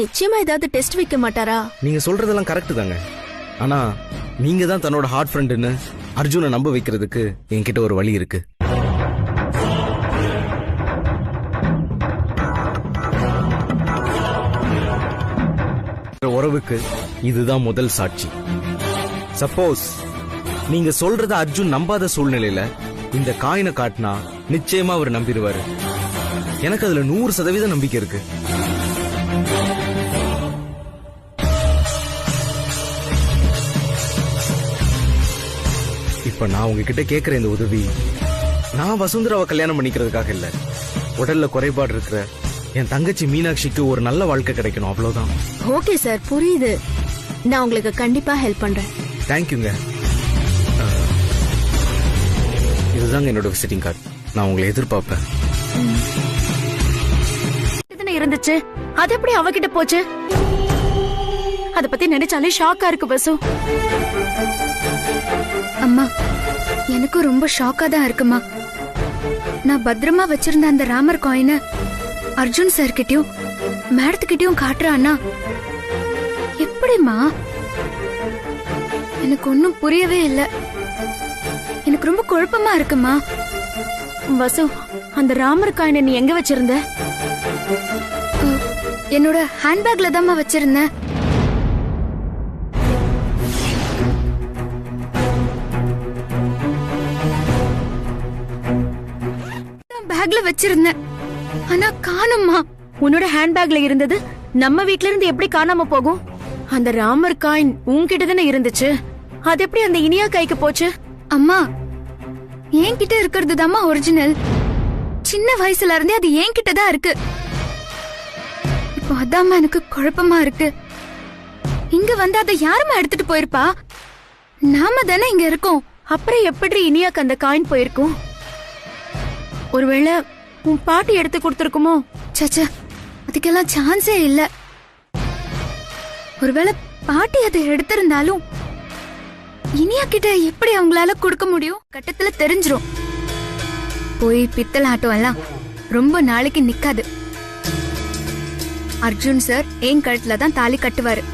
[SPEAKER 12] நிச்சயமா ஏதாவது டெஸ்ட் வைக்க மாட்டாரா?
[SPEAKER 4] நீங்க சொல்றதெல்லாம் கரெக்ட் தாங்க. ஆனா நீங்க தான் தன்னோட ஹார்ட் ஃப்ரெண்டுன்னு அர்ஜுனை நம்ப வைக்கிறதுக்கு என்கிட்ட ஒரு வழி இருக்கு. உறவுக்கு இதுதான் முதல் சாட்சி. சப்போஸ் நீங்க சொல்றத அர்ஜுன் நம்பாத சூழ்நிலையில இந்த காயினை காட்டினா நிச்சயமா அவர் நம்பிடுவாரு. எனக்கு அதுல 100% நம்பிக்கை இருக்கு. இப்ப நான் உங்ககிட்ட கேக்குற இந்த உதவி நான் வசுந்தராவை கல்யாணம் பண்ணிக்கிறதுக்காக இல்ல. உடல்ல குறைபாடு இருக்கிற என் தங்கச்சி மீனாட்சிக்கு ஒரு நல்ல வாழ்க்கை கிடைக்கணும், அவ்வளவுதான்.
[SPEAKER 12] ஓகே சார், புரியுது. நான் உங்களுக்கு கண்டிப்பா ஹெல்ப் பண்றேன்.
[SPEAKER 4] தேங்க்யூங்க. இதுதாங்க என்னோட விசிட்டிங் கார்டு. நான் உங்களை எதிர்பார்ப்பேன்.
[SPEAKER 1] இருந்துச்சு, அது எப்படி அவகிட்ட போச்சு? அத பத்தி நினைச்சாலே ஷாக்கா இருக்கு வசு.
[SPEAKER 7] அம்மா, எனக்கும் ரொம்ப ஷாக்கா தான் இருக்குமா. நான் பத்திரமா வச்சிருந்த அந்த ராமர் காயினை அர்ஜுன் சார் கிட்டயும் மேடத்துக்கிட்டயும் காட்டுறான்னா எப்படிமா? எனக்கு ஒன்னும் புரியவே இல்ல. எனக்கு ரொம்ப குழப்பமா இருக்குமா.
[SPEAKER 1] வசு, அந்த ராமர் காயினை நீ எங்க வச்சிருந்த?
[SPEAKER 7] என்னோட ஹேண்ட்பேக்ல தான் வச்சிருந்தேன். பேக்ல வச்சிருந்தேன், ஆனா காணும்மா.
[SPEAKER 1] உன்னோட ஹேண்ட்பேக்ல இருந்தது நம்ம வீட்ல இருந்து எப்படி காணாம போகும்? அந்த ராமர் காயின் உன்கிட்ட தானே இருந்துச்சு. அது எப்படி அந்த இனியா கைக்கு போச்சு?
[SPEAKER 7] அம்மா, என்கிட்ட இருக்கிறது தாம்மா ஒரிஜினல். சின்ன வயசுல இருந்தே அது என்கிட்ட தான் இருக்கு. இப்போ அதாம்மா எனக்கு குழப்பமா இருக்கு. இங்க வந்து அதை யாருமா எடுத்துட்டு போயிருப்பா? நாம தானே இங்க இருக்கோம்.
[SPEAKER 1] அப்புறம் எப்படி இனியாக்கு அந்த காயின் போயிருக்கும்? ஒருவேளை உன் பாட்டி எடுத்து கொடுத்திருக்குமோ?
[SPEAKER 7] சச்சா, அதுக்கெல்லாம் சான்ஸே இல்ல. ஒருவேளை பாட்டி அதை எடுத்திருந்தாலும் இனியா கிட்ட எப்படி அவங்களால கொடுக்க முடியும்? கட்டத்துல தெரிஞ்சிரும். போய் பித்தளை ஆட்டம் எல்லாம் ரொம்ப நாளைக்கு நிக்காது. அர்ஜுன் சார் என் கழுத்துல தான் தாலி கட்டுவாரு.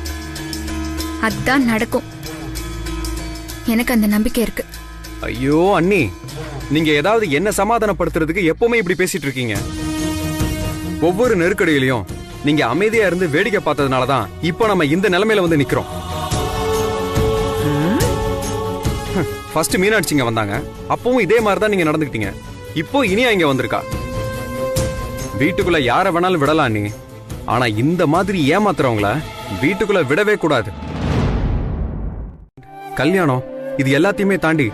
[SPEAKER 7] அதுதான் நடக்கும். எனக்கு அந்த நம்பிக்கை இருக்கு.
[SPEAKER 10] ஐயோ அண்ணி, நீங்க ஏதாவது என்ன சமாதானப்படுத்துறதுக்கு எப்பவுமே இப்படி பேசிட்டு இருக்கீங்க. ஒவ்வொரு நெருக்கடியிலையும் நீங்க அமைதியா இருந்து வேடிக்கை பார்த்ததுனாலதான் இப்போ நம்ம இந்த நிலைமையில வந்து நிக்கிறோம். ஃபர்ஸ்ட் மீனாட்சிங்க வந்தாங்க, அப்பவும் இதே மாதிரி தான் நீங்க நடந்துக்கிட்டீங்க. இப்போ இனியா இங்க வந்திருக்கா. வீட்டுக்குள்ள யார வேணாலும் விடலாம் நீ, ஆனா இந்த மாதிரி ஏமாத்துறவங்கள வீட்டுக்குள்ள விடவே கூடாது. கல்யாணம் இது எல்லாத்தையுமே தாண்டி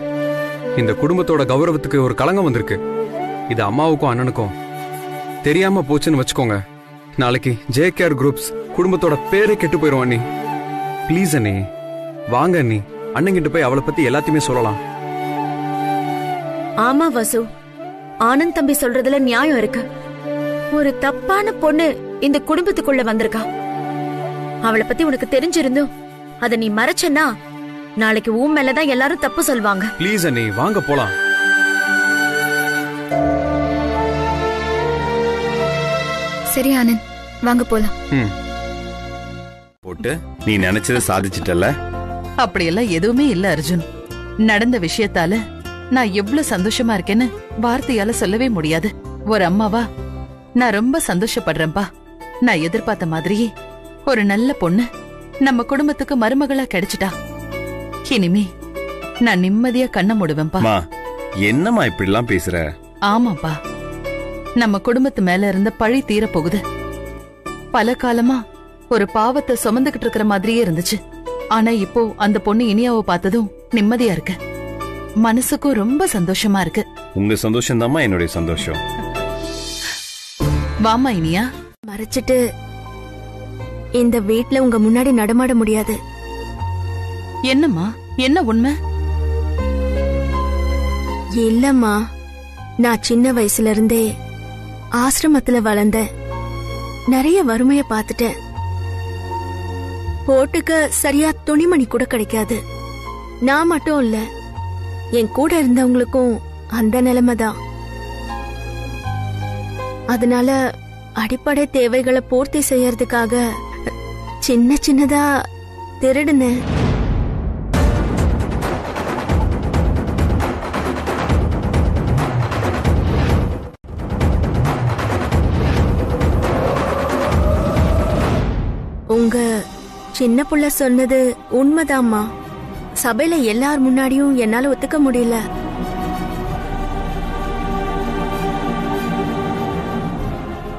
[SPEAKER 10] இந்த குடும்பத்தோட கௌரவத்துக்கு ஒரு களங்கம் வந்திருக்கு. இது அம்மாவுக்கும் அண்ணனுக்கும் தெரியாம போச்சுன்னு வச்சுக்கோங்க, நாளைக்கு ஜேகேஆர் குரூப்ஸ் குடும்பத்தோட பேரே கெட்டு போயிரும். அண்ணி ப்ளீஸ் அண்ணி, வாங்க அண்ணி, அண்ணங்கிட்ட போய் அவளை பத்தி எல்லாத்தையுமே சொல்லலாம்.
[SPEAKER 1] ஆமா வசு, ஆனந்த் தம்பி சொல்றதுல நியாயம் இருக்கு. ஒரு தப்பான பொண்ணு இந்த குடும்பத்துக்குள்ள வந்திருக்கா. அவளை பத்தி உனக்கு தெரிஞ்சிருந்தும் அத நீ மறைச்சனா நாளைக்கு உன் மேலதான் எல்லாரும் தப்பு சொல்வாங்க.
[SPEAKER 10] ப்ளீஸ் அண்ணி, வாங்க போலாம்.
[SPEAKER 7] சரி ஆனந்த், வாங்க போலாம்.
[SPEAKER 8] போட்டு நீ நினைச்சதை சாதிச்சிட்டல.
[SPEAKER 6] அப்படியெல்லாம் எதுவுமே இல்ல அர்ஜுன். நடந்த விஷயத்தால நான் எவ்வளவு சந்தோஷமா இருக்கேன்னு வார்த்தையால சொல்லவே முடியாது. ஒரு அம்மாவா நான் ரொம்ப சந்தோஷப்படுறேன்பா. நான் எதிர்பார்த்த மாதிரியே ஒரு நல்ல பொண்ணு நம்ம குடும்பத்துக்கு மருமகளா கிடைச்சிட்டா. இனிமே நான் நிம்மதியா கண்ண மூடுவேன்பா.
[SPEAKER 8] என்னம்மா இப்படி எல்லாம் பேசுற?
[SPEAKER 6] ஆமாப்பா, நம்ம குடும்பத்து மேல இருந்த பழி தீர போகுது. பல காலமா ஒரு பாவத்தை சுமந்துகிட்டு இருக்கிற மாதிரியே இருந்துச்சு. ஆனா இப்போ அந்த பொண்ணு இனியாவை பார்த்ததும் நிம்மதியா இருக்கு. மனசுக்கும் ரொம்ப சந்தோஷமா இருக்கு.
[SPEAKER 8] உங்க சந்தோஷம் தாம்மா என்னுடைய சந்தோஷம்.
[SPEAKER 6] வாமா இனியா.
[SPEAKER 12] மறைச்சிட்டு இந்த வீட்ல உங்க முன்னாடி நடமாட முடியாது.
[SPEAKER 6] என்னம்மா, என்ன உண்மை?
[SPEAKER 12] இல்லம்மா, நான் சின்ன வயசுல இருந்தே ஆசிரமத்துல வளர்ந்த, நிறைய வறுமைய பார்த்துட்டேன். போட்டுக்க சரியா துணிமணி கூட கிடைக்காது. நான் மட்டும் இல்ல, என் கூட இருந்தவங்களுக்கும் அந்த நிலைமைதான். அதனால அடிப்படை தேவைகளை பூர்த்தி செய்யறதுக்காக சின்ன சின்னதா திருடுனேன். உங்க சின்ன புள்ள சொன்னது உண்மைதாம்மா. சபையில எல்லார் முன்னாடியும் என்னால ஒத்துக்க முடியல.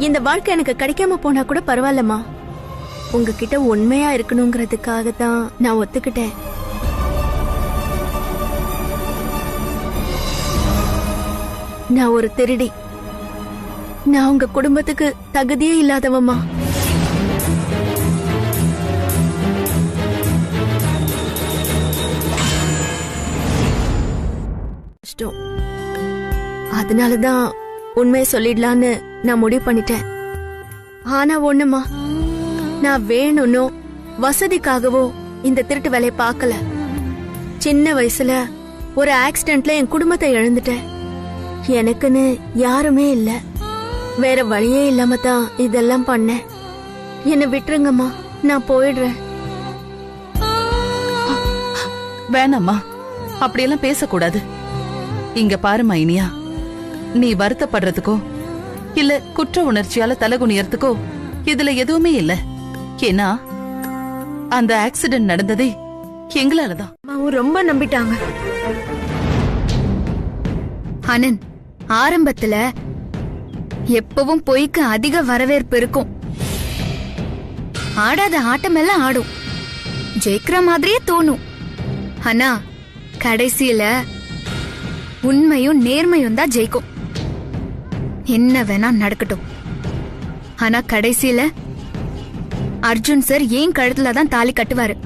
[SPEAKER 12] இந்த வாழ்க்கை எனக்கு கிடைக்காம போனா கூட பரவாயில்லம்மா. உங்ககிட்ட உண்மையா இருக்கணுங்கிறதுக்காக தான் நான் ஒத்துக்கிட்டேன். நான் ஒரு திருடி. நான் உங்க குடும்பத்துக்கு தகுதியே இல்லாதவம்மா. அதனாலதான் உண்மையை சொல்லிடலான்னு நான் முடிவு பண்ணிட்டேன். ஆனா ஒண்ணுமா, நான் வேணும்னோ வசதிக்காகவோ இந்த திருட்டு வேலையை பார்க்கல. சின்ன வயசுல ஒரு ஆக்சிடென்ட்ல என் குடும்பத்தை இழந்துட்டேன். எனக்குன்னு யாருமே இல்ல. வேற வழியே இல்லாம தான் இதெல்லாம் பண்ணேன். என்னை விட்டுருங்கம்மா, நான் போயிடுறேன்.
[SPEAKER 6] வேணாம்மா, அப்படியெல்லாம் பேசக்கூடாது. இங்க பாருமா இனியா, நீ வருத்தப்படுறதுக்கோ இல்ல குற்ற உணர்ச்சியால தலகுனியறதுக்கோ இதுல எதுவுமே இல்ல. ஏன்னா அந்த ஆக்சிடென்ட் நடந்ததே எங்களாலதான்.
[SPEAKER 7] ரொம்ப நம்பிட்டாங்க. ஆனந்த், ஆரம்பத்துல எப்பவும் பொய்க்கு அதிக வரவேற்பு இருக்கும். ஆடாத ஆட்டம் எல்லாம் ஆடும், ஜெயிக்கிற மாதிரியே தோணும். ஆனா கடைசியில உண்மையும் நேர்மையும் தான் ஜெயிக்கும். என்ன வேணா நடக்கட்டும், ஆனா கடைசியில அர்ஜுன் சார் ஏன் கழுத்துல தான் தாலி கட்டுவாரு.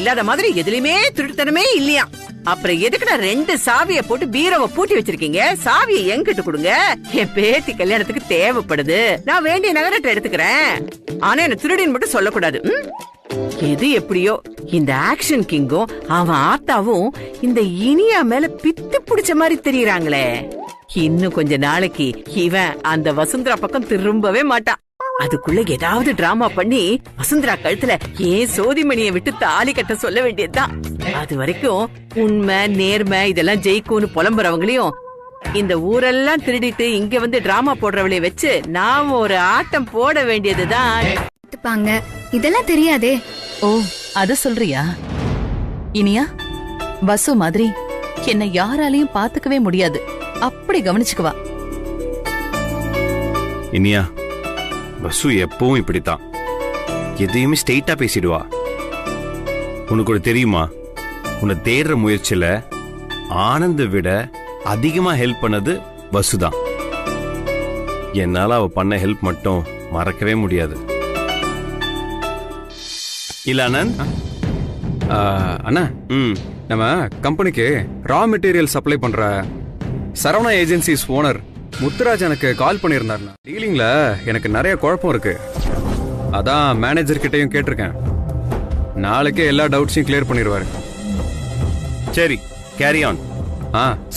[SPEAKER 3] இல்லாத மாதிரி எதுலயுமே திருட்டுத்தனமே இல்லையா? அப்புறம் எதுக்குடா 2 சாவியை போட்டு பீரோவை பூட்டி வச்சிருக்கீங்க? சாவியை என்கிட்ட கொடுங்க. என் பேத்தி கல்யாணத்துக்கு தேவைப்படுது. நான் வேண்டிய நகரத்தை எடுத்துக்கிறேன். ஆனா என்ன திருடின்னு மட்டும் சொல்லக்கூடாது. எது எப்படியோ, இந்த ஆக்ஷன் கிங்கும் அவன் ஆத்தாவும் இந்த இனியா மேல பித்து பிடிச்ச மாதிரி தெரியறாங்களே. இன்னும் கொஞ்ச நாளைக்கு இவன் அந்த வசுந்தரா பக்கம் திரும்பவே மாட்டான். அதுக்குள்ள ஏதாவது டிராமா பண்ணி வசுந்தரா கழுத்துல ஏன் சோதிமணியை விட்டு தாலி கட்ட சொல்ல வேண்டியதுதான். அது வரைக்கும் உண்மை நேர்மை இதெல்லாம் ஜெயிக்கும்னு புலம்புறவங்களையும் இந்த ஊரெல்லாம் திருடிட்டு இங்க வந்து டிராமா போடுறவளைய வச்சு நாம ஒரு ஆட்டம் போட வேண்டியதுதான்.
[SPEAKER 7] இதெல்லாம் தெரியாதே.
[SPEAKER 6] ஓ, அத சொல்றியா? இனியா, வசு மாதிரி என்ன யாராலையும் பாத்துக்கவே முடியாது. அப்படி கவனிச்சுக்குவா.
[SPEAKER 8] இனியா, வசு எப்பவும் இப்படித்தான். எதையுமே ஸ்ட்ரெயிட்டா பேசிடுவா. உனக்கு ஒரு தெரியுமா, உன்னை தேடுற முயற்சியில ஆனந்த விட அதிகமா ஹெல்ப் பண்ணது வசுதான். என்னால அவ பண்ண ஹெல்ப் மட்டும் மறக்கவே முடியாது. இல்ல ஆனந்த்?
[SPEAKER 10] அண்ணா, நம்ம கம்பெனிக்கு ரா மெட்டீரியல் சப்ளை பண்ற சரவணா ஏஜென்சிஸ் ஓனர் முத்துராஜ் எனக்கு கால் பண்ணியிருந்தாருண்ணா. டீலிங்ல எனக்கு நிறைய குழப்பம் இருக்கு. அதான் மேனேஜர் கிட்டையும் கேட்டிருக்கேன். நாளைக்கே எல்லா டவுட்ஸையும் கிளியர் பண்ணிடுவாரு.
[SPEAKER 8] சரி, கேரி ஆன்.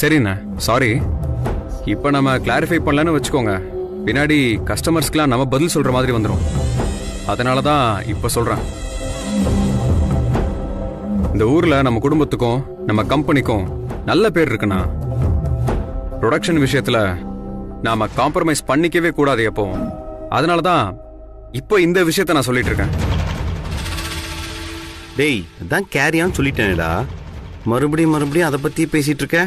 [SPEAKER 10] சரிண்ணா, சாரி. இப்ப நம்ம கிளாரிஃபை பண்ணலன்னு வச்சுக்கோங்க, பின்னாடி கஸ்டமர்ஸ்க்குலாம் நம்ம பதில் சொல்ற மாதிரி வந்துடும். அதனாலதான் இப்ப சொல்றேன். இந்த ஊர்ல நம்ம குடும்பத்துக்கும் நம்ம கம்பெனிக்கும் நல்ல பேர் இருக்குண்ணா. ப்ரொடக்ஷன் விஷயத்துல நாம காம்ப்ரமைஸ் பண்ணிக்கவே கூடாது எப்போ. அதனாலதான் இப்போ இந்த விஷயத்த நான் சொல்லிட்டு இருக்கேன்.
[SPEAKER 8] டேய், அதான் கேரியான்னு சொல்லிட்டேனேடா, மறுபடியும் அதை பத்தி பேசிட்டு இருக்க.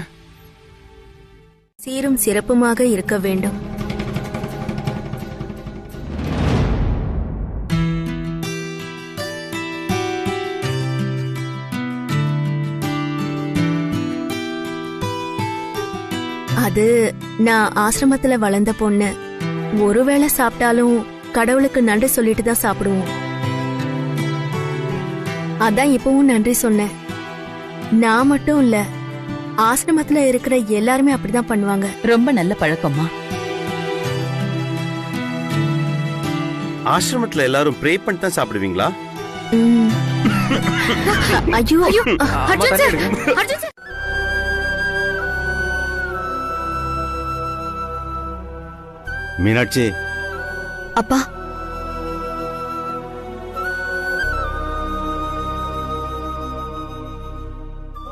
[SPEAKER 12] சீரும் சிறப்புமாக இருக்க வேண்டும். அது நான் ஆசிரமத்துல வளர்ந்த பொண்ணு. ஒருவேளை சாப்பிட்டாலும் கடவுளுக்கு நன்றி சொல்லிட்டு தான் சாப்பிடுவோம். அதான் இப்பவும் நன்றி சொன்னேன். நான் மட்டும் இல்ல, ஆசிரமத்துல இருக்கிற எல்லாருமே அப்படிதான் பண்ணுவாங்க.
[SPEAKER 6] ரொம்ப நல்ல பழக்கமா.
[SPEAKER 8] ஆசிரமத்துல எல்லாரும் ப்ரே பண்ணி தான் சாப்பிடுவீங்களா?
[SPEAKER 12] ஐயோ ஐயோ, அர்ஜுன் சார், அர்ஜுன் சார்.
[SPEAKER 8] மீனாட்சி.
[SPEAKER 1] அப்பா,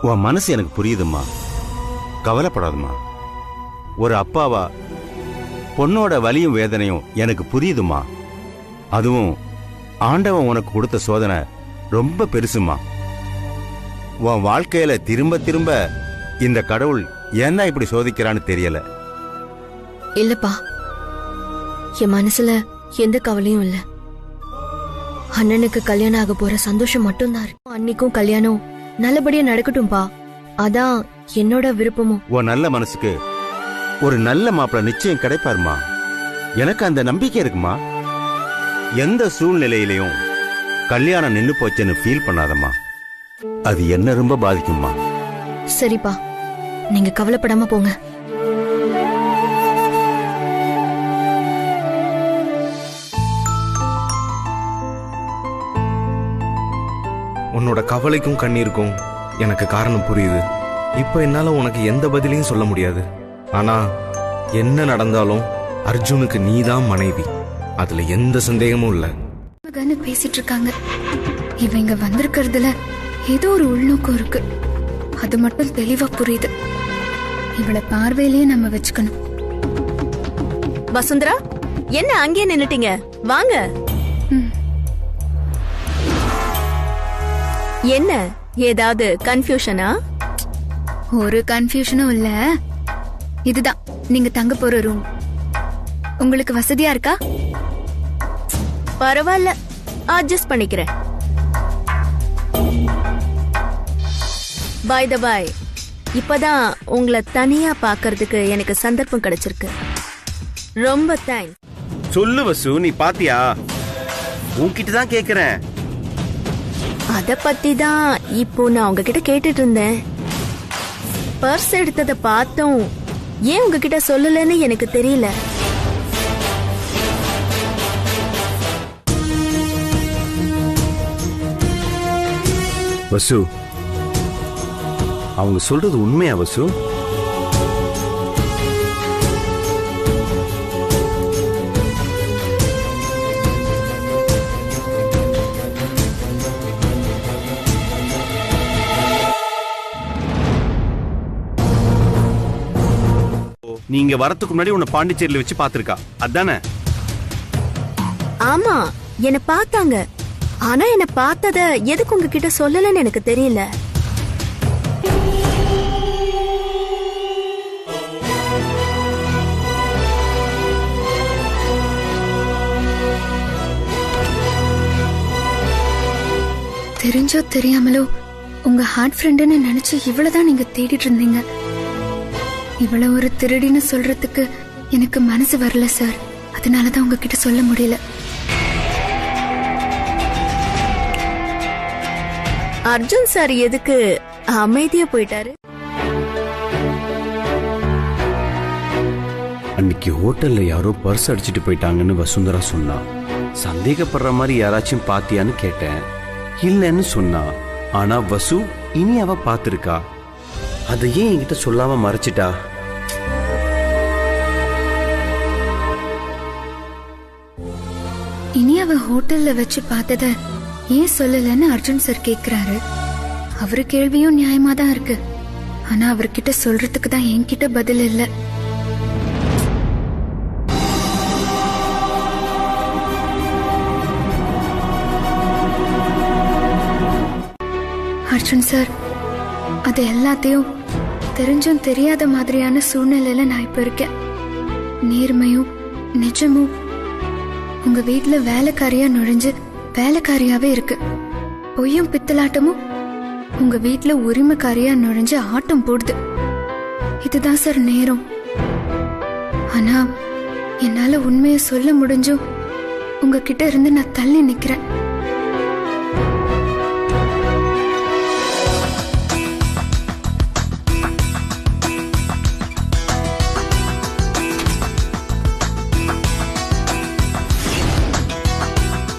[SPEAKER 13] உன் மனசு எனக்கு புரியுதும்மா, கவலைப்படாதம்மா. ஒரு அப்பாவா பொண்ணோட வலியும் வேதனையும் எனக்கு புரியுதுமா. அதுவும் ஆண்டவன் உனக்கு கொடுத்த சோதனை ரொம்ப பெருசுமா. உன் வாழ்க்கையில திரும்ப திரும்ப இந்த கடவுள் ஏன்னா இப்படி சோதிக்கிறான்னு தெரியல.
[SPEAKER 1] இல்லப்பா, என் மனசுல எந்த கவலையும் இல்ல. அண்ணனுக்கு கல்யாணம் ஆக போற சந்தோஷம் மட்டும்தான் இருக்கு. அன்னைக்கும் கல்யாணம் நல்லபடியா நடக்கட்டும்பா, அதான் என்னோட விருப்பமும்.
[SPEAKER 13] உன் நல்ல மனசுக்கு ஒரு நல்ல மாப்பிள நிச்சயம் கிடைப்பாருமா. எனக்கு அந்த நம்பிக்கை இருக்குமா. எந்த சூழ்நிலையிலையும் கல்யாணம் நின்னு போச்சுன்னு ஃபீல் பண்ணாதம்மா, அது என்ன ரொம்ப பாதிக்குமா.
[SPEAKER 1] சரிப்பா, நீங்க கவலைப்படாம போங்க.
[SPEAKER 4] உன்னோட கவலைக்கும் கண்ணீருக்கும் எனக்கு காரணம் புரியுது. இப்ப என்னால உனக்கு எந்த பதிலையும் சொல்ல முடியாது. ஆனா என்ன நடந்தாலும் அர்ஜுனுக்கு நீதான் மனைவி, அதுல எந்த சந்தேகமும் இல்ல.
[SPEAKER 7] பேசிட்டு இருக்காங்க. இவங்க வந்திருக்கிறதுல ஏதோ ஒரு உள்நோக்கம் இருக்கு, அது மட்டும் தெளிவா புரியுது. இவளை பார்வையிலேயே நம்ம வச்சுக்கணும்.
[SPEAKER 12] வசுந்தரா, என்ன அங்கேயே நின்னுட்டீங்க? வாங்க. என்ன ஏதாவது கன்ஃபியூஷனா?
[SPEAKER 7] ஒரு கன்ஃபியூஷனும் இல்ல. இதுதான் நீங்க தங்க போற ரூம். உங்களுக்கு வசதியா இருக்கா?
[SPEAKER 12] பரவாயில்ல, அட்ஜஸ்ட் பண்ணிக்கிறேன். பை த பை, இப்பதான் உங்களை தனியா பாக்குறதுக்கு எனக்கு சந்தர்ப்பம் கிடைச்சிருக்கு. ரொம்ப தேங்க்ஸ்.
[SPEAKER 8] சொல்லு வசு, நீ பாத்தியா? உன்கிட்ட தான் கேக்குறேன்.
[SPEAKER 12] அத பத்தி தான் இப்போ நான் உங்ககிட்ட கேட்டுட்டு இருந்தேன். பர்ஸ் எடுத்தத பார்த்தோம், ஏன் உங்ககிட்ட சொல்லலன்னு எனக்கு தெரியல.
[SPEAKER 8] வசு, அவங்க சொல்றது உண்மையா வசு? நீங்க வரத்துக்கு முன்னாடி உன்னை பாண்டிச்சேரியில வச்சு பாத்துருக்கா, அதானே?
[SPEAKER 12] ஆமா, என்ன பார்த்தாங்க. ஆனா என்ன பார்த்தத எதுக்கு உங்ககிட்ட சொல்லலன்னு எனக்கு தெரியல.
[SPEAKER 7] தெரிஞ்சோ தெரியாமலோ உங்க ஹார்ட் ஃப்ரெண்டுன்னு நினைச்சு இவ்வளவுதான் நீங்க தேடிட்டு இருந்தீங்க. இவ்வளவு ஒரு திருடின்னு சொல்றதுக்கு எனக்கு மனசு வரல சார். அதனாலதான் உங்ககிட்ட சொல்ல முடியல.
[SPEAKER 12] அர்ஜுன் சார் எதுக்கு அமைதியா போயிட்டாரு?
[SPEAKER 8] அன்னைக்கு ஹோட்டல்ல யாரோ பர்ஸ் அடிச்சிட்டு போயிட்டாங்கன்னு வசுந்தரா சொன்னா. சந்தேகப்படுற மாதிரி யாராச்சும் பாத்தியான்னு கேட்டேன். இல்லன்னு சொன்னா. ஆனா வசு இனி அவ பாத்திருக்கா. அதை ஏன் என்கிட்ட சொல்லாம மறைச்சிட்டா?
[SPEAKER 7] இனி அவ ஹோட்டல்ல வச்சு பார்த்தத ஏன் சொல்லலன்னு அர்ஜுன் சார் கேக்குறாரு. அவரு கேள்வியும் நியாயமா தான் இருக்கு. ஆனா அவர்கிட்ட சொல்றதுக்கு தான் என்கிட்ட பதில் இல்ல. அர்ஜுன் சார், அது எல்லாத்தையும் தெரிஞ்சும் தெரியாத மாதிரியான சூழ்நிலையில நான் இப்ப இருக்கேன். நேர்மையும் நிஜமும் உங்க வீட்டுல வேலைக்காரியா நுழைஞ்சு வேலைக்காரியாவே இருக்கு. பொய்யும் பித்தலாட்டமும் உங்க வீட்டுல உரிமைக்காரியா நுழைஞ்சு ஆட்டம் போடுது. இதுதான் சார் நேரம். ஆனா என்னால உண்மையை சொல்ல முடிஞ்சும் உங்ககிட்ட இருந்து நான் தள்ளி நிக்கிறேன்.